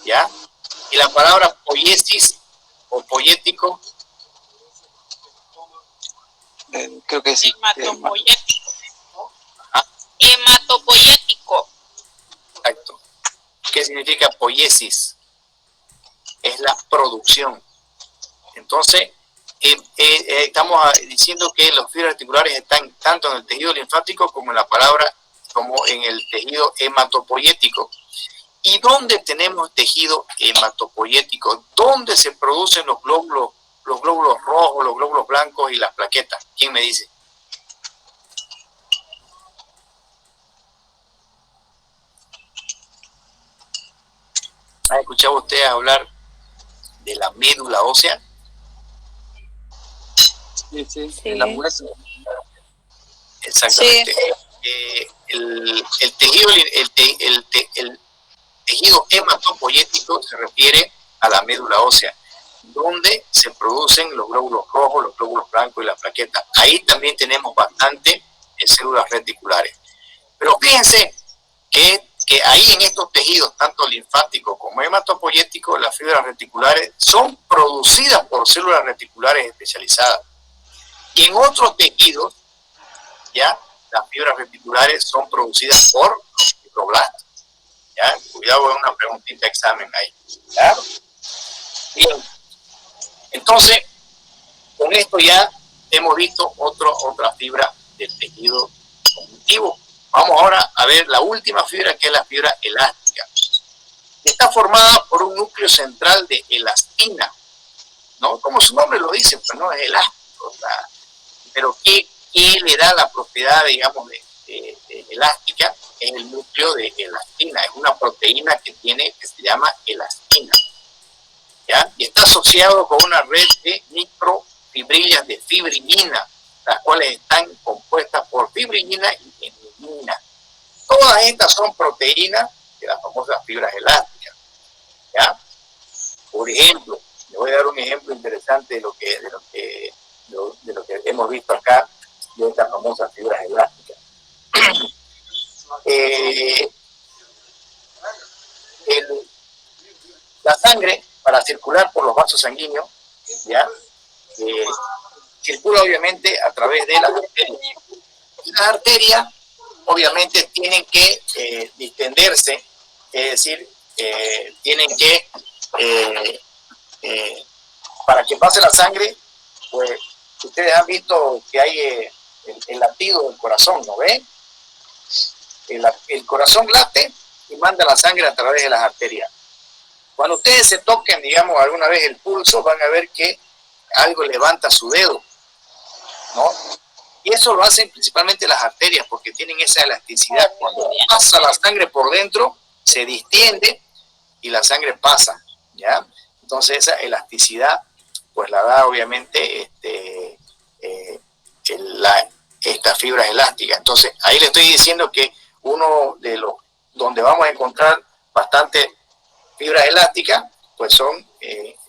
¿ya? Y la palabra poiesis o poyético. Creo que sí. Hematopoyético. Hematopoyético. Exacto. ¿Qué significa poiesis? Es la producción. Entonces, estamos diciendo que los fibras reticulares están tanto en el tejido linfático como en el tejido hematopoyético. ¿Y dónde tenemos tejido hematopoyético? ¿Dónde se producen los glóbulos rojos, los glóbulos blancos y las plaquetas? ¿Quién me dice? ¿Ha escuchado usted hablar de la médula ósea? Sí. En la hueso. Exactamente. Sí. el tejido, el tejido hematopoyético se refiere a la médula ósea, donde se producen los glóbulos rojos, los glóbulos blancos y las plaquetas. Ahí también tenemos bastante células reticulares. Pero fíjense que ahí en estos tejidos, tanto linfáticos como hematopoyéticos, las fibras reticulares son producidas por células reticulares especializadas. Y en otros tejidos, ya, las fibras reticulares son producidas por fibroblastos. ¿Ya? Cuidado, es una preguntita examen ahí. ¿Ya? Bien. Entonces, con esto ya hemos visto otra fibra del tejido conjuntivo. Vamos ahora a ver la última fibra, que es la fibra elástica. Está formada por un núcleo central de elastina, ¿no? Como su nombre lo dice, pues no es elástico, ¿verdad? Pero ¿qué le da la propiedad, digamos, de elástica? Es el núcleo de elastina, es una proteína que se llama elastina, ¿ya? Y está asociado con una red de microfibrillas de fibrilina, las cuales están compuestas por fibrilina y hemilina. Todas estas son proteínas de las famosas fibras elásticas, ¿ya? Por ejemplo, le voy a dar un ejemplo interesante de lo que hemos visto acá, de estas famosas fibras elásticas. La sangre, para circular por los vasos sanguíneos, ¿ya? Circula obviamente a través de las arterias. Y las arterias obviamente tienen que distenderse, es decir, tienen que, para que pase la sangre, pues ustedes han visto que hay el latido del corazón, ¿no ven? El corazón late y manda la sangre a través de las arterias. Cuando ustedes se toquen, digamos, alguna vez el pulso, van a ver que algo levanta su dedo, ¿no? Y eso lo hacen principalmente las arterias, porque tienen esa elasticidad. Cuando pasa la sangre por dentro, se distiende y la sangre pasa, ¿ya? Entonces esa elasticidad, pues la da obviamente estas fibras elásticas. Entonces ahí le estoy diciendo que uno de los donde vamos a encontrar bastante fibras elásticas, pues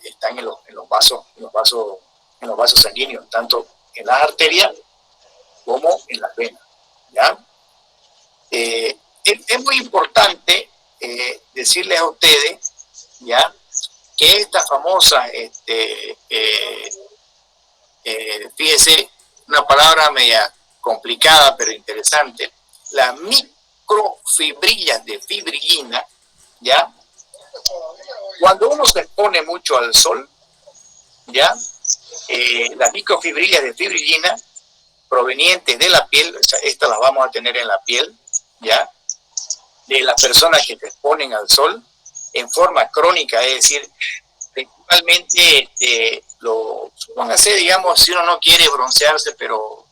están en los vasos sanguíneos, tanto en las arterias como en las venas, ¿ya? Es muy importante decirles a ustedes, ¿ya?, que esta famosa, fíjese, una palabra media complicada pero interesante, las microfibrillas de fibrilina, ¿ya? Cuando uno se expone mucho al sol, ¿ya? Las microfibrillas de fibrilina provenientes de la piel, estas las vamos a tener en la piel, ¿ya?, de las personas que se exponen al sol en forma crónica, es decir, principalmente lo van a hacer, digamos, si uno no quiere broncearse, pero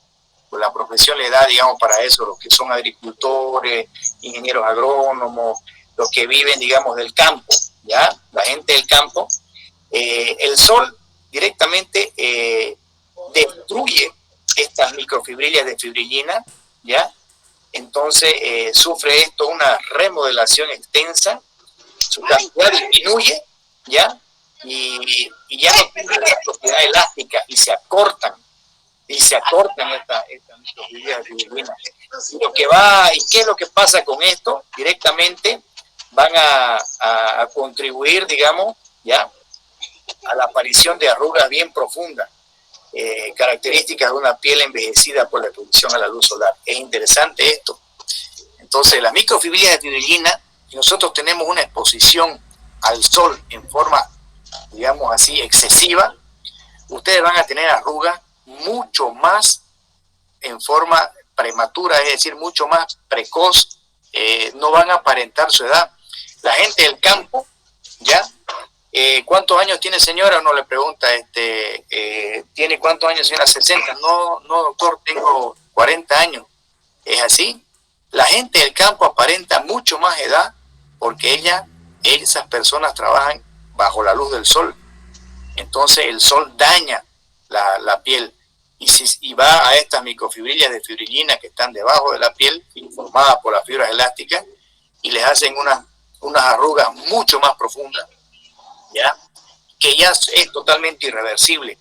pues la profesión le da, digamos, para eso, los que son agricultores, ingenieros agrónomos, los que viven, digamos, del campo, ¿ya? La gente del campo, el sol directamente destruye estas microfibrillas de fibrilina, ¿ya? Entonces sufre esto una remodelación extensa, su cantidad disminuye, ¿ya? Y ya no tiene la propiedad elástica y se acortan estas microfibrillas de fibrilina. ¿Y qué es lo que pasa con esto? Directamente van a contribuir, digamos, ¿ya?, a la aparición de arrugas bien profundas, características de una piel envejecida por la exposición a la luz solar. Es interesante esto. Entonces, las microfibrillas de fibrilina, si nosotros tenemos una exposición al sol en forma, digamos así, excesiva, ustedes van a tener arrugas mucho más en forma prematura, es decir, mucho más precoz, no van a aparentar su edad. La gente del campo, ¿ya? ¿Cuántos años tiene, señora? Uno le pregunta, ¿tiene cuántos años, señora? 60. No, doctor, tengo 40 años. ¿Es así? La gente del campo aparenta mucho más edad porque esas personas trabajan bajo la luz del sol. Entonces el sol daña la piel y va a estas microfibrillas de fibrilina que están debajo de la piel, formadas por las fibras elásticas, y les hacen unas arrugas mucho más profundas, ¿ya? Que ya es totalmente irreversible.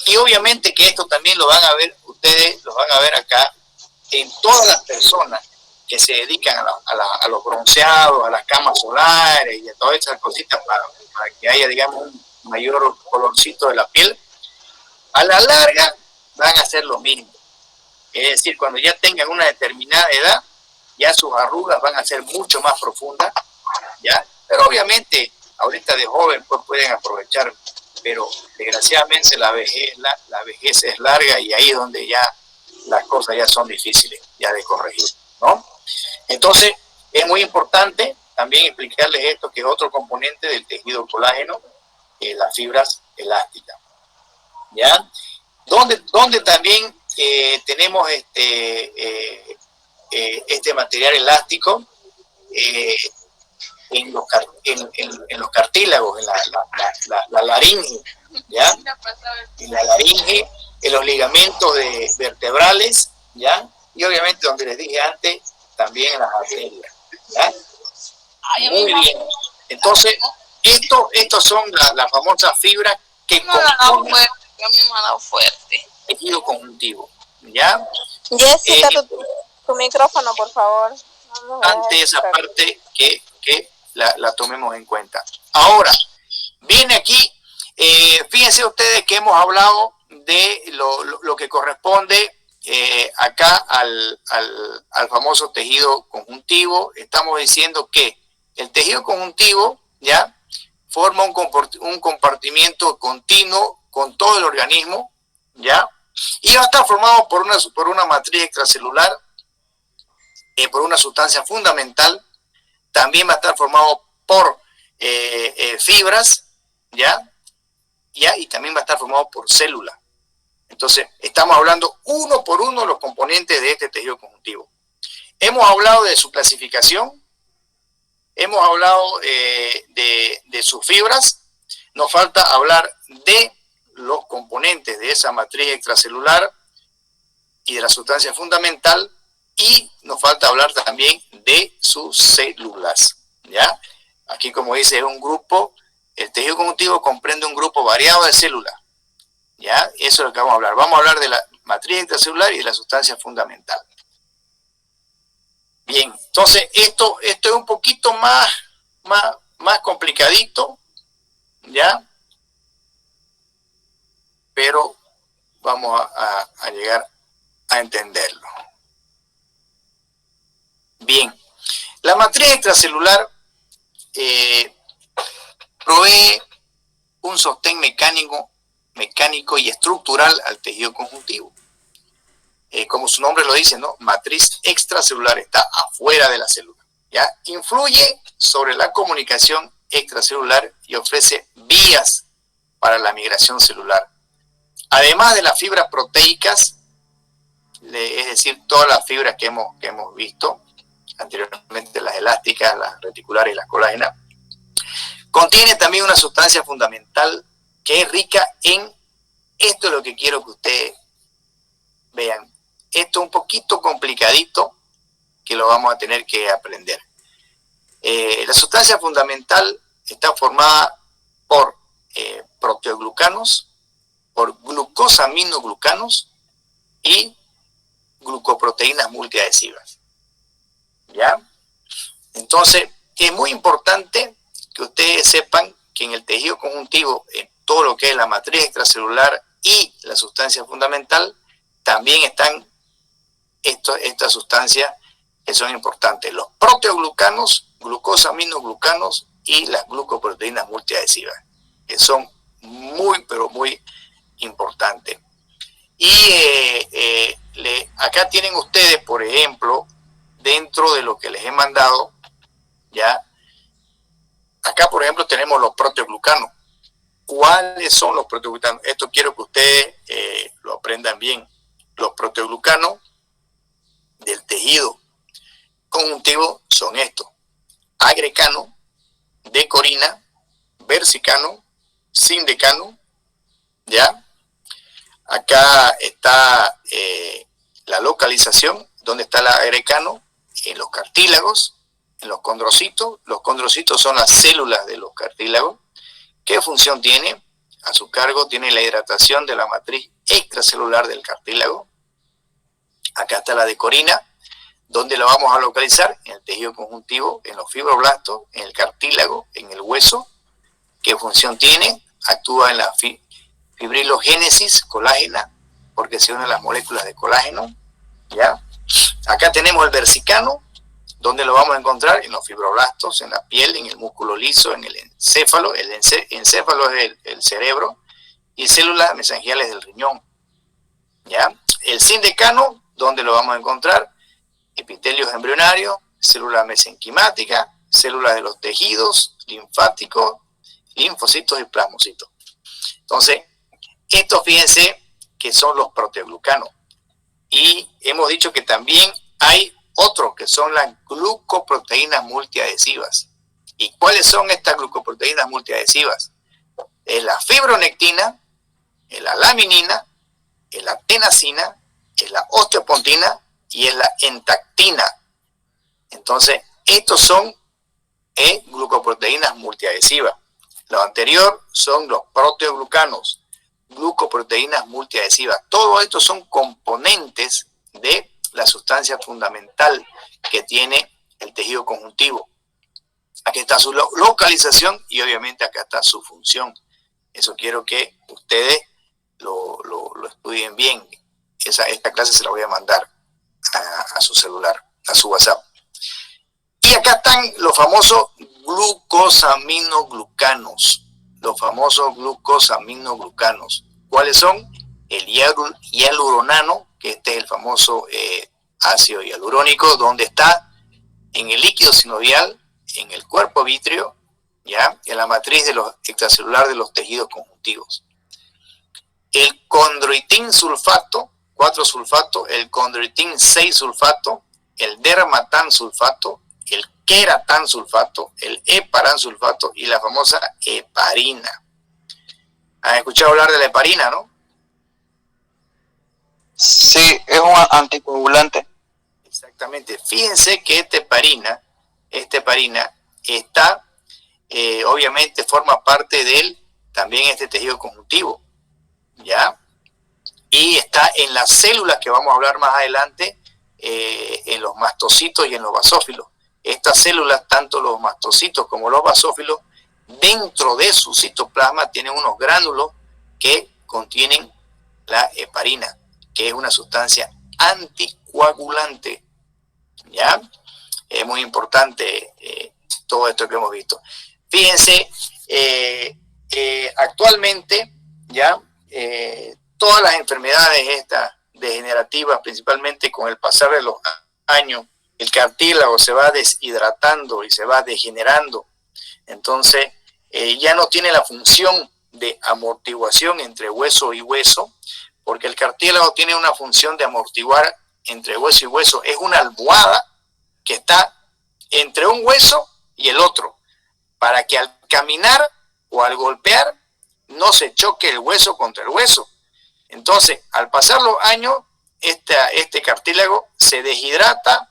Y obviamente que esto también lo van a ver, ustedes lo van a ver acá, en todas las personas que se dedican a los bronceados, a las camas solares y a todas esas cositas para que haya, digamos, un mayor colorcito de la piel. A la larga van a hacer lo mismo. Es decir, cuando ya tengan una determinada edad, ya sus arrugas van a ser mucho más profundas, ¿ya? Pero obviamente, ahorita de joven pues pueden aprovechar, pero desgraciadamente la vejez es larga y ahí es donde ya las cosas ya son difíciles ya de corregir, ¿no? Entonces, es muy importante también explicarles esto, que es otro componente del tejido colágeno, las fibras elásticas, ¿ya? Donde también tenemos este material elástico en los cartílagos, en la laringe, ¿ya? En la laringe, en los ligamentos vertebrales, ¿ya? Y obviamente, donde les dije antes, también en las arterias, ¿ya? Muy bien. Entonces, estos son las famosas fibras que componen a mí me ha dado fuerte. el tejido conjuntivo, ¿ya? Jessica, tu micrófono, por favor. Ante esa parte que la tomemos en cuenta. Ahora, viene aquí, fíjense ustedes que hemos hablado de lo que corresponde acá al famoso tejido conjuntivo. Estamos diciendo que el tejido conjuntivo, ¿ya?, forma un compartimiento continuo con todo el organismo, ¿ya? Y va a estar formado por una matriz extracelular, por una sustancia fundamental. También va a estar formado por fibras, ¿ya? Y también va a estar formado por células. Entonces, estamos hablando uno por uno de los componentes de este tejido conjuntivo. Hemos hablado de su clasificación, hemos hablado de sus fibras. Nos falta hablar de los componentes de esa matriz extracelular y de la sustancia fundamental, y nos falta hablar también de sus células, ¿ya? Aquí, como dice, es un grupo, el tejido conjuntivo comprende un grupo variado de células, ¿ya? Eso es lo que vamos a hablar. Vamos a hablar de la matriz extracelular y de la sustancia fundamental. Bien, entonces esto es un poquito más complicadito, ¿ya? Pero vamos a llegar a entenderlo. Bien, la matriz extracelular provee un sostén mecánico y estructural al tejido conjuntivo. Como su nombre lo dice, ¿no? Matriz extracelular, está afuera de la célula, ¿ya? Influye sobre la comunicación extracelular y ofrece vías para la migración celular. Además de las fibras proteicas, es decir, todas las fibras que hemos visto anteriormente, las elásticas, las reticulares y las colágenas, contiene también una sustancia fundamental que es rica en, esto es lo que quiero que ustedes vean, esto es un poquito complicadito, que lo vamos a tener que aprender. La sustancia fundamental está formada por proteoglucanos, por glucosaminoglucanos y glucoproteínas multiadhesivas, ¿ya? Entonces, es muy importante que ustedes sepan que en el tejido conjuntivo, en todo lo que es la matriz extracelular y la sustancia fundamental, también están estas sustancias que son importantes: los proteoglucanos, glucosaminoglucanos y las glucoproteínas multiadhesivas, que son muy, pero muy importantes. Y acá tienen ustedes, por ejemplo, dentro de lo que les he mandado, ¿ya? Acá, por ejemplo, tenemos los proteoglucanos. ¿Cuáles son los proteoglucanos? Esto quiero que ustedes lo aprendan bien. Los proteoglucanos del tejido conjuntivo son estos: agrecano, decorina, versicano, sindecano, ¿ya? Acá está la localización, donde está el agrecano, en los cartílagos, en los condrocitos. Los condrocitos son las células de los cartílagos. ¿Qué función tiene? A su cargo tiene la hidratación de la matriz extracelular del cartílago. Acá está la decorina, donde la vamos a localizar en el tejido conjuntivo, en los fibroblastos, en el cartílago, en el hueso. ¿Qué función tiene? Actúa en la fibrilogénesis colágena, porque se unen las moléculas de colágeno, ¿ya? Acá tenemos el versicano, donde lo vamos a encontrar en los fibroblastos, en la piel, en el músculo liso, en el encéfalo. El encéfalo es el cerebro, y células mesangiales del riñón, ¿ya? El sindecano, donde lo vamos a encontrar, epitelios embrionarios, células mesenquimáticas, células de los tejidos linfáticos, linfocitos y plasmocitos. Entonces, estos fíjense que son los proteoglucanos. Y hemos dicho que también hay otros que son las glucoproteínas multiadhesivas. ¿Y cuáles son estas glucoproteínas multiadhesivas? Es la fibronectina, es la laminina, es la tenasina, es la osteopontina y es la entactina. Entonces, estos son glucoproteínas multiadhesivas. Lo anterior son los proteoglucanos, glucoproteínas multiadhesivas. Todos estos son componentes de la sustancia fundamental que tiene el tejido conjuntivo. Aquí está su localización y obviamente acá está su función. Eso quiero que ustedes lo estudien bien. Esta clase se la voy a mandar a su celular, a su WhatsApp. Y acá están los famosos glucosaminoglucanos. Los famosos glucosaminoglucanos. ¿Cuáles son? El hialuronano, que este es el famoso ácido hialurónico, donde está en el líquido sinovial, en el cuerpo vítreo, ¿ya? En la matriz de los extracelular de los tejidos conjuntivos. El condroitin sulfato, 4 sulfato, el condroitin 6 sulfato, el dermatan sulfato, el queratan sulfato, el heparan sulfato y la famosa heparina. ¿Han escuchado hablar de la heparina, no? Sí, es un anticoagulante. Exactamente. Fíjense que esta heparina está, obviamente forma parte de también este tejido conjuntivo, ¿ya? Y está en las células que vamos a hablar más adelante, en los mastocitos y en los basófilos. Estas células, tanto los mastocitos como los basófilos, dentro de su citoplasma tienen unos gránulos que contienen la heparina, que es una sustancia anticoagulante, ¿ya? Es muy importante todo esto que hemos visto. Fíjense, actualmente, ¿ya? Todas las enfermedades estas degenerativas, principalmente con el pasar de los años, el cartílago se va deshidratando y se va degenerando. Entonces, ya no tiene la función de amortiguación entre hueso y hueso, porque el cartílago tiene una función de amortiguar entre hueso y hueso. Es una almohada que está entre un hueso y el otro, para que al caminar o al golpear no se choque el hueso contra el hueso. Entonces, al pasar los años, este cartílago se deshidrata,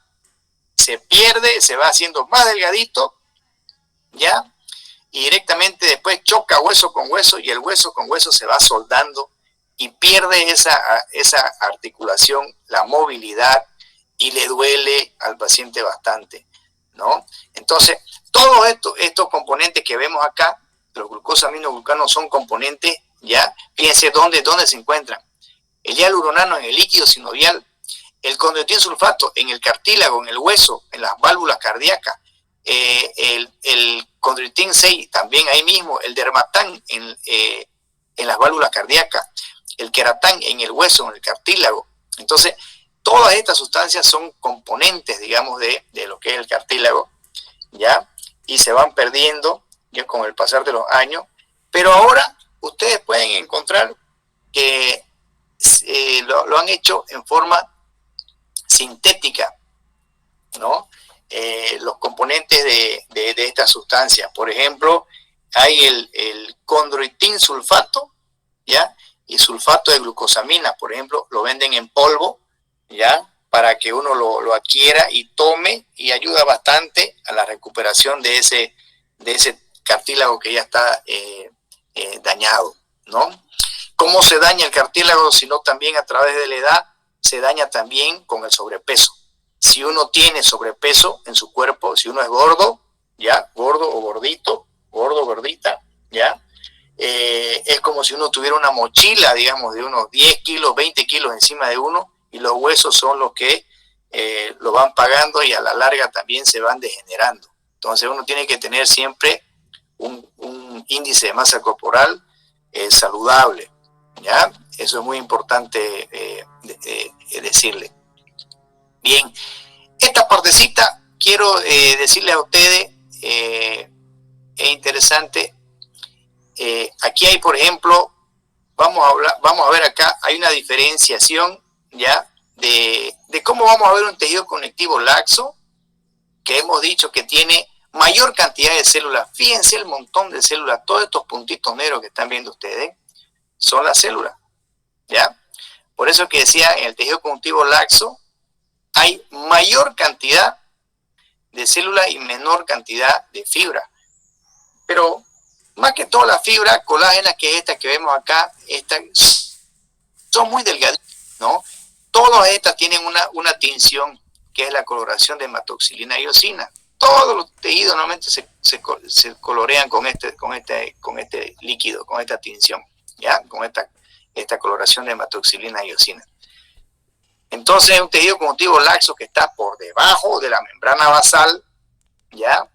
se pierde, se va haciendo más delgadito, ¿ya? Y directamente después choca hueso con hueso y el hueso con hueso se va soldando y pierde esa articulación, la movilidad, y le duele al paciente bastante, ¿no? Entonces, todos estos componentes que vemos acá, los glucosaminoglucanos son componentes, ¿ya? Fíjense dónde se encuentran. El hialuronano en el líquido sinovial, el condroitin sulfato en el cartílago, en el hueso, en las válvulas cardíacas, el condroitin 6 también ahí mismo, el dermatán en las válvulas cardíacas, el queratán en el hueso, en el cartílago. Entonces, todas estas sustancias son componentes, digamos, de lo que es el cartílago, ¿ya? Y se van perdiendo ya con el pasar de los años, pero ahora ustedes pueden encontrar que lo han hecho en forma sintética, ¿no? Los componentes de estas sustancias. Por ejemplo, hay el condroitin sulfato, ¿ya? y sulfato de glucosamina, por ejemplo, lo venden en polvo, ¿ya? Para que uno lo adquiera y tome, y ayuda bastante a la recuperación de ese cartílago que ya está dañado, ¿no? ¿Cómo se daña el cartílago? Sino también a través de la edad, se daña también con el sobrepeso. Si uno tiene sobrepeso en su cuerpo, si uno es gordo, ya, gordo o gordito, gordo o gordita, ya, es como si uno tuviera una mochila, digamos, de unos 10 kilos, 20 kilos encima de uno, y los huesos son los que lo van pagando y a la larga también se van degenerando. Entonces uno tiene que tener siempre un índice de masa corporal saludable, ¿ya? Eso es muy importante decirle. Bien, esta partecita quiero decirle a ustedes, es interesante. Aquí hay, por ejemplo, vamos a ver acá, hay una diferenciación, ¿ya? De cómo vamos a ver un tejido conectivo laxo, que hemos dicho que tiene mayor cantidad de células. Fíjense el montón de células, todos estos puntitos negros que están viendo ustedes, son las células, ¿ya? Por eso que decía, en el tejido conectivo laxo hay mayor cantidad de células y menor cantidad de fibra. Pero más que todo la fibra colágena, que es esta que vemos acá, son muy delgaditas, ¿no? Todas estas tienen una tinción, que es la coloración de hematoxilina y eosina. Todos los tejidos normalmente se colorean con este líquido, con esta tinción, ¿ya? Con esta coloración de hematoxilina y eosina. Entonces, un tejido conjuntivo laxo que está por debajo de la membrana basal, ¿ya?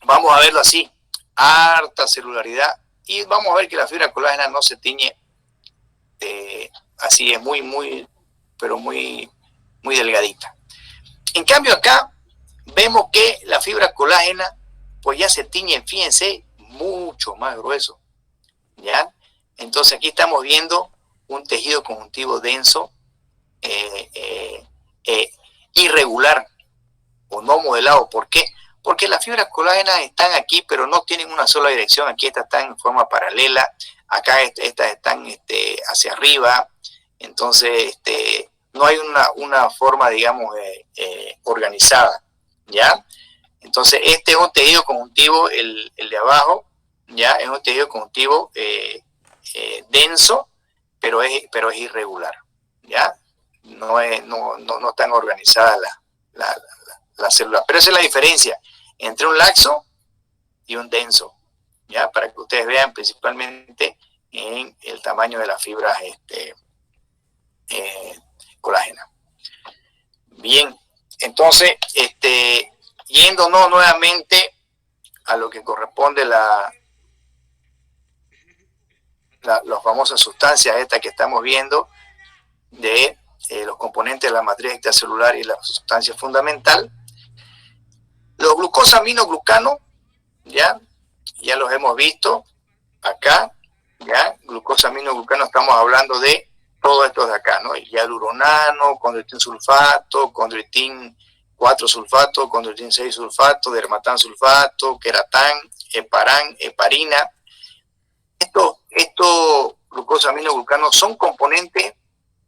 Vamos a verlo así, harta celularidad, y vamos a ver que la fibra colágena no se tiñe así, es muy delgadita. En cambio acá vemos que la fibra colágena pues ya se tiñe, fíjense, mucho más grueso, ¿ya? Entonces aquí estamos viendo un tejido conjuntivo denso, irregular o no modelado. ¿Por qué? Porque las fibras colágenas están aquí, pero no tienen una sola dirección. Aquí estas están en forma paralela, acá estas están hacia arriba. Entonces no hay una forma, digamos, organizada, ¿ya? Entonces este es un tejido conjuntivo, el de abajo, ¿ya? Es un tejido conjuntivo denso, pero es irregular, ¿ya? No están organizadas las células. Pero esa es la diferencia entre un laxo y un denso, ¿ya? Para que ustedes vean principalmente en el tamaño de las fibras colágena. Bien, entonces, yéndonos nuevamente a lo que corresponde las famosas sustancias estas que estamos viendo, de los componentes de la matriz extracelular y la sustancia fundamental. Los glucosaminoglucanos, ya los hemos visto acá, ya, glucosaminoglucanos, estamos hablando de todos estos de acá, ¿no? Hialuronano, condroitin sulfato, condroitin 4 sulfato, condroitin 6 sulfato, dermatan sulfato, queratán, heparán, heparina. Estos glucosaminoglucanos son componentes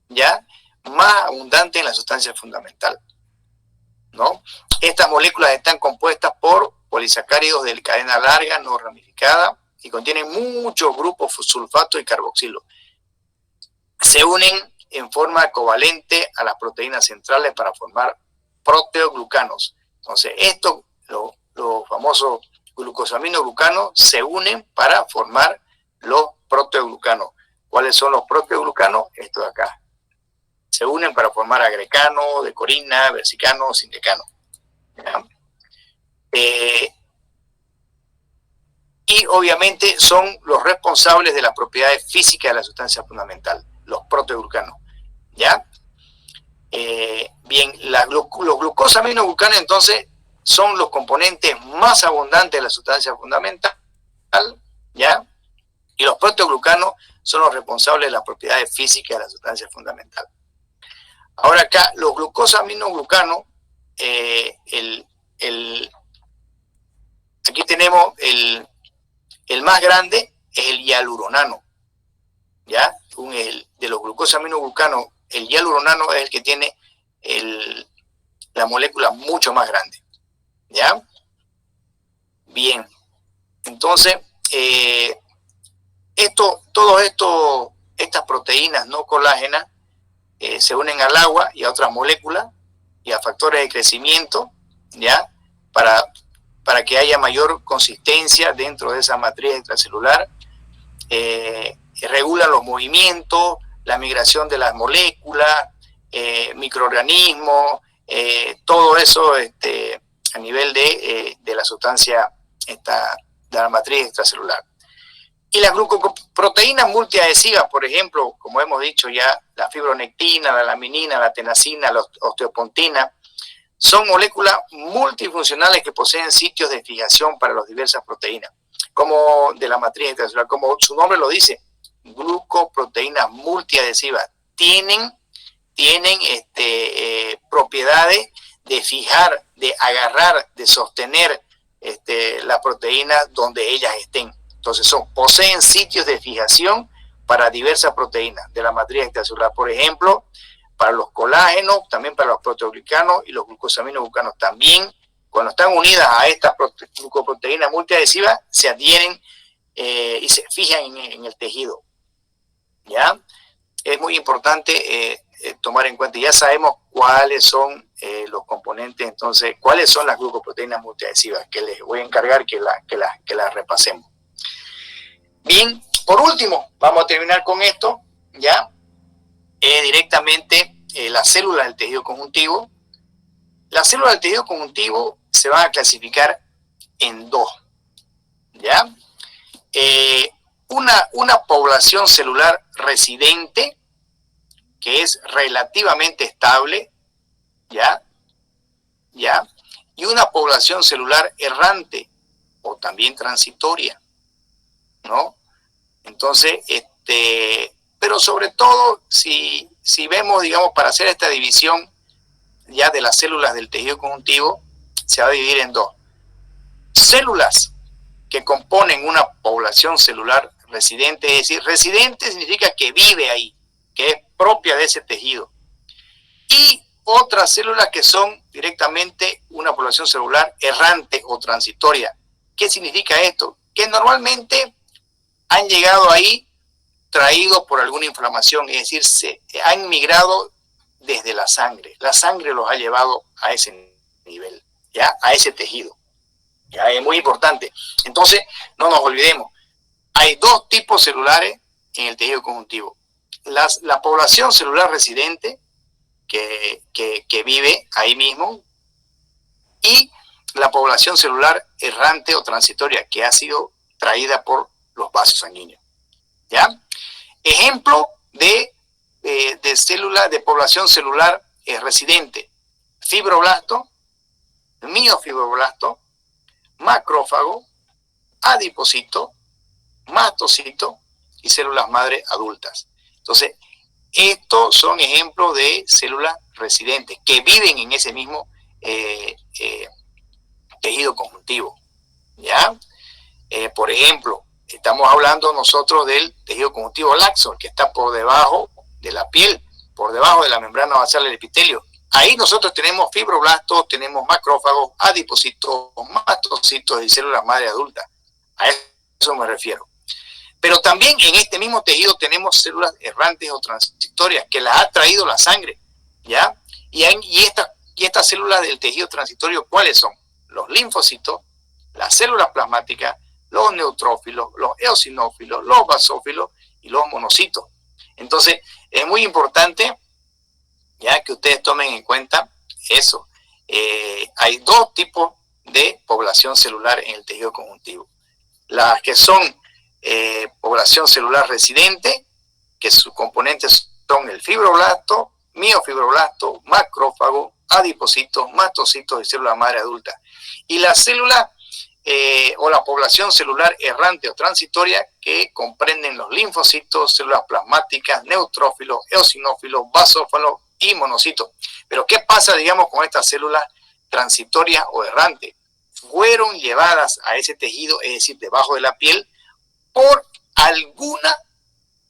ya más abundantes en la sustancia fundamental, ¿no? Estas moléculas están compuestas por polisacáridos de cadena larga, no ramificada, y contienen muchos grupos sulfato y carboxilo. Se unen en forma covalente a las proteínas centrales para formar proteoglucanos. Entonces, los famosos glucosaminoglucanos se unen para formar los proteoglucanos. ¿Cuáles son los proteoglucanos? Estos de acá. Se unen para formar agrecano, decorina, versicano, sindecano. Y obviamente son los responsables de las propiedades físicas de la sustancia fundamental, los proteoglucanos, ¿ya? Bien, los glucosaminoglucanos entonces son los componentes más abundantes de la sustancia fundamental, ¿ya? Y los proteoglucanos son los responsables de las propiedades físicas de la sustancia fundamental. Ahora acá, los glucosaminoglucanos, aquí tenemos el más grande, es el hialuronano, ¿ya? De los glucosaminoglucanos, el hialuronano es el que tiene la molécula mucho más grande, ¿ya? Bien, entonces, estas proteínas no colágenas se unen al agua y a otras moléculas y a factores de crecimiento, ¿ya? Para que haya mayor consistencia dentro de esa matriz extracelular, regulan los movimientos, la migración de las moléculas, microorganismos, todo eso a nivel de la sustancia de la matriz extracelular. Y las glucoproteínas multiadhesivas, por ejemplo, como hemos dicho ya, la fibronectina, la laminina, la tenasina, la osteopontina, son moléculas multifuncionales que poseen sitios de fijación para las diversas proteínas, como de la matriz extracelular, como su nombre lo dice, glucoproteínas multiadhesivas. Tienen propiedades de fijar, de agarrar, de sostener la proteína donde ellas estén. Entonces poseen sitios de fijación para diversas proteínas de la matriz extracelular. Por ejemplo, para los colágenos, también para los proteoglicanos y los glucosaminoglucanos. También, cuando están unidas a estas glucoproteínas multiadhesivas, se adhieren y se fijan en el tejido. ¿Ya? Es muy importante tomar en cuenta. Ya sabemos cuáles son los componentes, entonces, cuáles son las glucoproteínas multiadhesivas, que les voy a encargar que las repasemos. Bien, por último, vamos a terminar con esto, ¿ya? Directamente las células del tejido conjuntivo. Las células del tejido conjuntivo se van a clasificar en dos, ¿ya? Una población celular residente, que es relativamente estable, ¿ya? Y una población celular errante o también transitoria, ¿no? Entonces, pero sobre todo, si vemos, digamos, para hacer esta división ya de las células del tejido conjuntivo, se va a dividir en dos. Células que componen una población celular residente, es decir, residente significa que vive ahí, que es propia de ese tejido. Y otras células que son directamente una población celular errante o transitoria. ¿Qué significa esto? Que normalmente han llegado ahí traídos por alguna inflamación, es decir, se han migrado desde la sangre. La sangre los ha llevado a ese nivel, ¿ya? A ese tejido. ¿Ya? Es muy importante. Entonces, no nos olvidemos, hay dos tipos celulares en el tejido conjuntivo. La población celular residente, que vive ahí mismo, y la población celular errante o transitoria, que ha sido traída por los vasos sanguíneos. ¿Ya? Ejemplo de célula, de población celular residente: fibroblasto, miofibroblasto, macrófago, adipocito, mastocito y células madre adultas. Entonces, estos son ejemplos de células residentes que viven en ese mismo tejido conjuntivo. ¿Ya? Por ejemplo, estamos hablando nosotros del tejido conjuntivo laxo, el que está por debajo de la piel, por debajo de la membrana basal del epitelio. Ahí nosotros tenemos fibroblastos, tenemos macrófagos, adipocitos, mastocitos y células madre adultas. A eso me refiero. Pero también en este mismo tejido tenemos células errantes o transitorias que las ha traído la sangre, ¿ya? Y estas células del tejido transitorio, ¿cuáles son? Los linfocitos, las células plasmáticas, los neutrófilos, los eosinófilos, los basófilos y los monocitos. Entonces, es muy importante ya que ustedes tomen en cuenta eso. Hay dos tipos de población celular en el tejido conjuntivo. Las que son población celular residente, que sus componentes son el fibroblasto, miofibroblasto, macrófago, adipocitos, mastocitos y células madre adulta. Y la célula o la población celular errante o transitoria, que comprenden los linfocitos, células plasmáticas, neutrófilos, eosinófilos, basófilos y monocitos. Pero ¿qué pasa, digamos, con estas células transitorias o errantes? Fueron llevadas a ese tejido, es decir, debajo de la piel, por alguna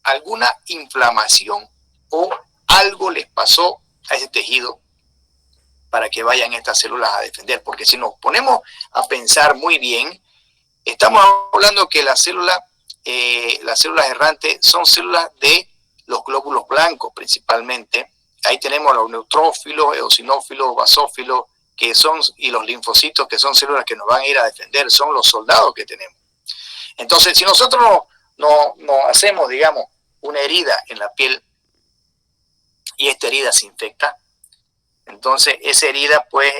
alguna inflamación o algo les pasó a ese tejido para que vayan estas células a defender. Porque si nos ponemos a pensar muy bien, estamos hablando que las células errantes son células de los glóbulos blancos principalmente. Ahí tenemos los neutrófilos, eosinófilos, basófilos, que son, y los linfocitos, que son células que nos van a ir a defender, son los soldados que tenemos. Entonces, si nosotros no hacemos, digamos, una herida en la piel y esta herida se infecta, entonces esa herida pues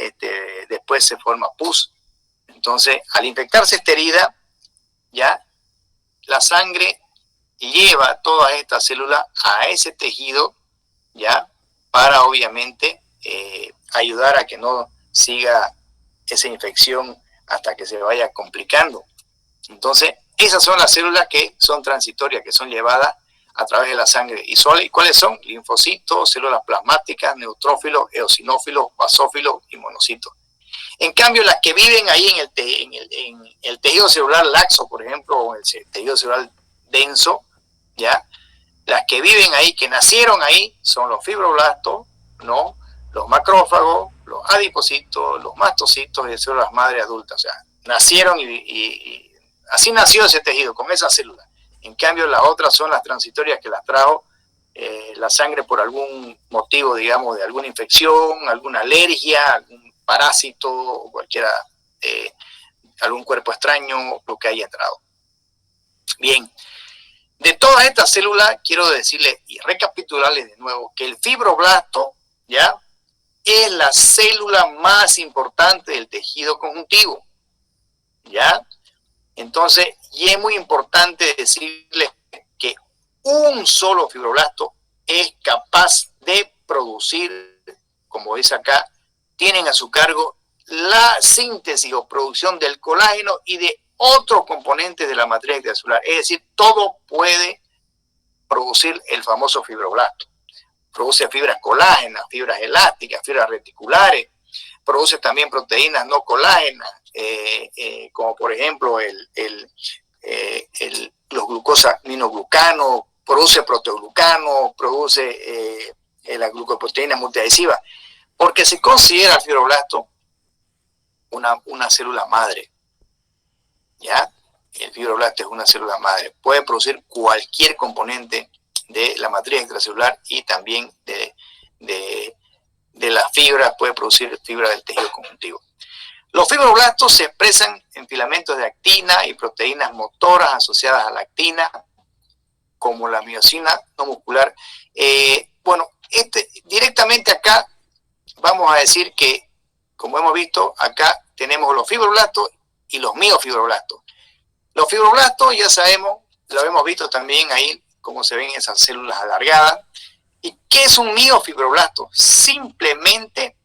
después se forma pus. Entonces, al infectarse esta herida, ya la sangre lleva todas estas células a ese tejido, ya, para obviamente ayudar a que no siga esa infección hasta que se vaya complicando. Entonces, esas son las células que son transitorias, que son llevadas a través de la sangre. ¿Y cuáles son? Linfocitos, células plasmáticas, neutrófilos, eosinófilos, basófilos y monocitos. En cambio, las que viven ahí en el tejido celular laxo, por ejemplo, o el tejido celular denso, ¿ya? Las que viven ahí, que nacieron ahí, son los fibroblastos, ¿no? Los macrófagos, los adipocitos, los mastocitos y células madre adultas. O sea, nacieron y así nació ese tejido, con esas células. En cambio, las otras son las transitorias que las trajo la sangre por algún motivo, digamos, de alguna infección, alguna alergia, algún parásito, o cualquiera, algún cuerpo extraño, lo que haya entrado. Bien, de todas estas células, quiero decirles y recapitularles de nuevo que el fibroblasto, ¿ya?, es la célula más importante del tejido conjuntivo, ¿ya? Entonces, y es muy importante decirles que un solo fibroblasto es capaz de producir, como dice acá, tienen a su cargo la síntesis o producción del colágeno y de otros componentes de la matriz extracelular. Es decir, todo puede producir el famoso fibroblasto. Produce fibras colágenas, fibras elásticas, fibras reticulares, produce también proteínas no colágenas, como por ejemplo los glucosaminoglucanos, produce proteoglucanos, produce la glucoproteína multiadhesiva, porque se considera el fibroblasto una célula madre, ¿ya? El fibroblasto es una célula madre, puede producir cualquier componente de la matriz extracelular y también de las fibras, puede producir fibra del tejido conjuntivo. Los fibroblastos se expresan en filamentos de actina y proteínas motoras asociadas a la actina, como la miosina no muscular. Bueno, directamente acá vamos a decir que, como hemos visto, acá tenemos los fibroblastos y los miofibroblastos. Los fibroblastos ya sabemos, lo hemos visto también ahí, cómo se ven esas células alargadas. ¿Y qué es un miofibroblasto? Simplemente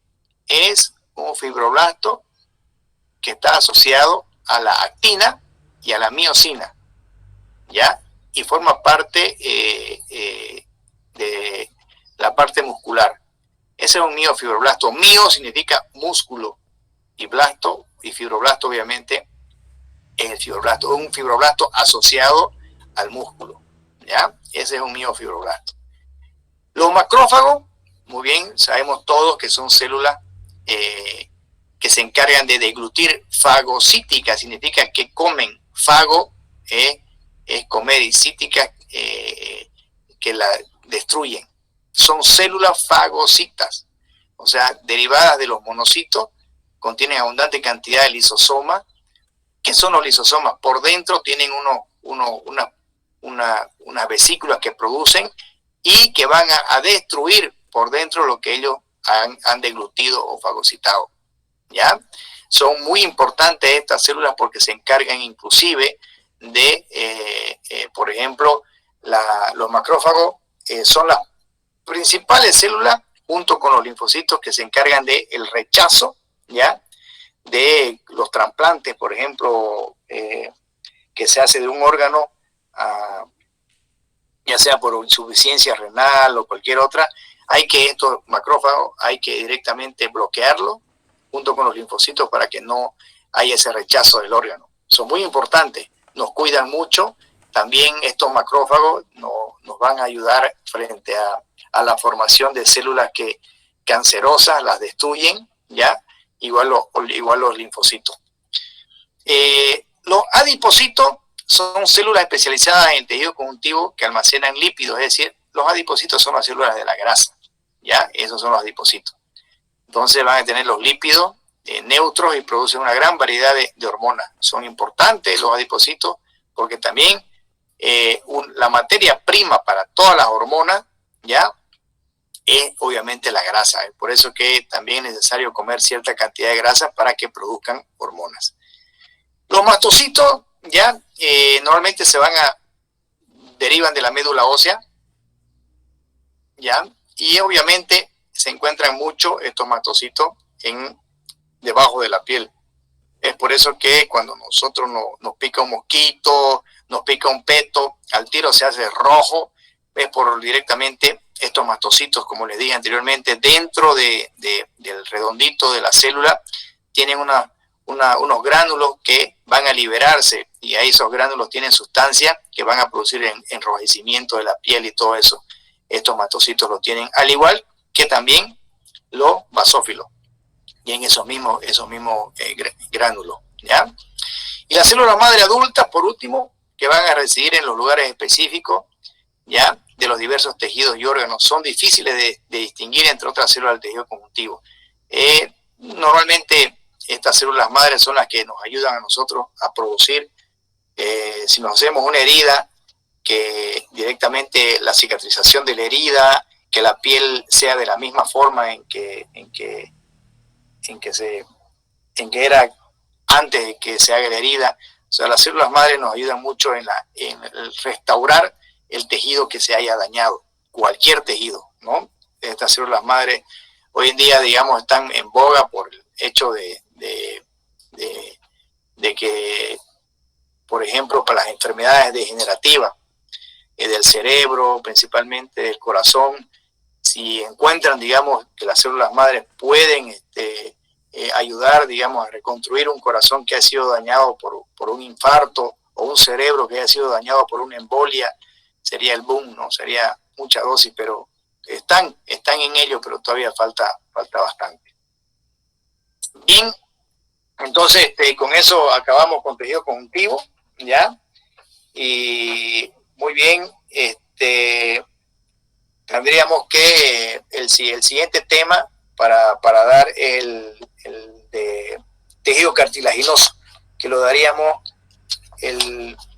es un fibroblasto que está asociado a la actina y a la miosina, ¿ya? Y forma parte de la parte muscular. Ese es un miofibroblasto. Mio significa músculo y blasto, y fibroblasto obviamente es el fibroblasto. Es un fibroblasto asociado al músculo, ¿ya? Ese es un miofibroblasto. Los macrófagos, muy bien, sabemos todos que son células que se encargan de deglutir fagocítica, significa que comen. Fago es comer, y cítica que la destruyen. Son células fagocitas, o sea, derivadas de los monocitos, contienen abundante cantidad de lisosomas. ¿Qué son los lisosomas? Por dentro tienen unas vesículas que producen y que van a destruir por dentro lo que ellos han deglutido o fagocitado, ¿ya? Son muy importantes estas células porque se encargan inclusive de, por ejemplo, los macrófagos son las principales células, junto con los linfocitos, que se encargan del rechazo, ¿ya?, de los trasplantes, por ejemplo, que se hace de un órgano, ya sea por insuficiencia renal o cualquier otra. Estos macrófagos hay que directamente bloquearlos junto con los linfocitos para que no haya ese rechazo del órgano. Son muy importantes, nos cuidan mucho. También estos macrófagos nos van a ayudar frente a la formación de células cancerosas, las destruyen, ¿ya? Igual los linfocitos. Los adipocitos son células especializadas en el tejido conjuntivo que almacenan lípidos, es decir, los adipocitos son las células de la grasa, ¿ya? Esos son los adipocitos. Entonces van a tener los lípidos neutros y producen una gran variedad de hormonas. Son importantes los adipocitos porque también la materia prima para todas las hormonas, ¿ya? Es obviamente la grasa. Por eso que también es necesario comer cierta cantidad de grasa para que produzcan hormonas. Los mastocitos ya normalmente derivan de la médula ósea, ya, y obviamente se encuentran mucho estos mastocitos debajo de la piel. Es por eso que cuando nosotros nos pica un mosquito, nos pica un peto, al tiro se hace rojo, es por directamente estos mastocitos, como les dije anteriormente, dentro del redondito de la célula, tienen unos gránulos que van a liberarse, y ahí esos gránulos tienen sustancias que van a producir enrojecimiento de la piel y todo eso. Estos mastocitos lo tienen, al igual que también los basófilos, y en esos mismos gránulos, ¿ya? Y las células madre adultas, por último, que van a residir en los lugares específicos, ¿ya?, de los diversos tejidos y órganos, son difíciles de distinguir entre otras células del tejido conjuntivo. Normalmente estas células madres son las que nos ayudan a nosotros a producir, si nos hacemos una herida, que directamente la cicatrización de la herida, que la piel sea de la misma forma en que era antes de que se haga la herida. O sea, las células madres nos ayudan mucho en restaurar el tejido que se haya dañado, cualquier tejido, ¿no? Estas células madres hoy en día, digamos, están en boga por el hecho de que, por ejemplo, para las enfermedades degenerativas del cerebro, principalmente del corazón, si encuentran, digamos, que las células madres pueden ayudar, digamos, a reconstruir un corazón que ha sido dañado por un infarto, o un cerebro que haya sido dañado por una embolia, sería el boom, ¿no? Sería mucha dosis, pero están en ello, pero todavía falta bastante. Bien, entonces con eso acabamos con tejido conjuntivo, ¿ya? Y muy bien, tendríamos que el siguiente tema para dar el de tejido cartilaginoso, que lo daríamos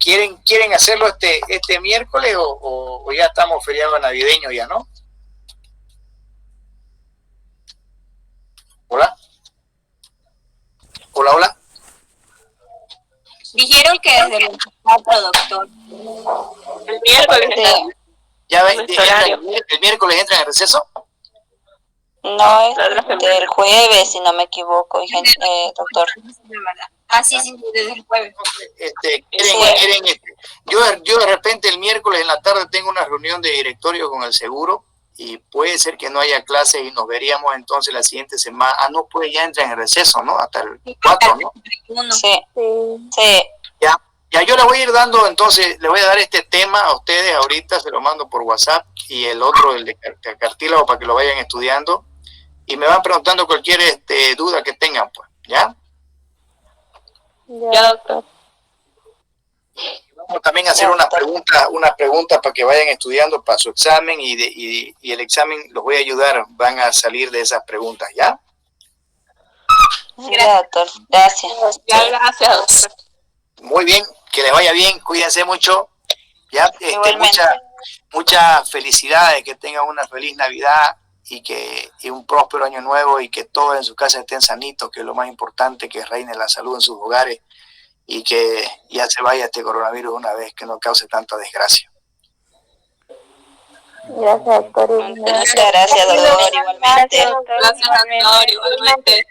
¿Quieren hacerlo este miércoles o ya estamos feriado navideño ya, no? Hola. Hola. Dijeron que desde el 24, doctor. El miércoles. ¿Ya ven? ¿El miércoles entran en receso? No, es del jueves, si no me equivoco, doctor. Ah, sí, desde el jueves. Yo de repente el miércoles en la tarde tengo una reunión de directorio con el seguro y puede ser que no haya clases y nos veríamos entonces la siguiente semana. No, pues ya entran en receso, ¿no? Hasta el 4, ¿no? Sí. Ya yo le voy a ir dando, entonces, le voy a dar este tema a ustedes ahorita, se lo mando por WhatsApp, y el otro, el de cartílago, para que lo vayan estudiando, y me van preguntando cualquier duda que tengan, pues, ¿ya? Ya, doctor. Vamos también a hacer una pregunta para que vayan estudiando para su examen, y el examen los voy a ayudar, van a salir de esas preguntas, ¿ya? Ya, doctor, gracias. Ya, gracias, doctor. Muy bien, que les vaya bien, cuídense mucho, ya, muchas felicidades, que tengan una feliz Navidad y un próspero año nuevo, y que todos en su casa estén sanitos, que es lo más importante, que reine la salud en sus hogares y que ya se vaya este coronavirus una vez, que no cause tanta desgracia. Gracias, doctor. Muchas gracias, doctor, igualmente. Gracias, doctor, igualmente.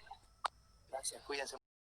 Gracias, cuídense.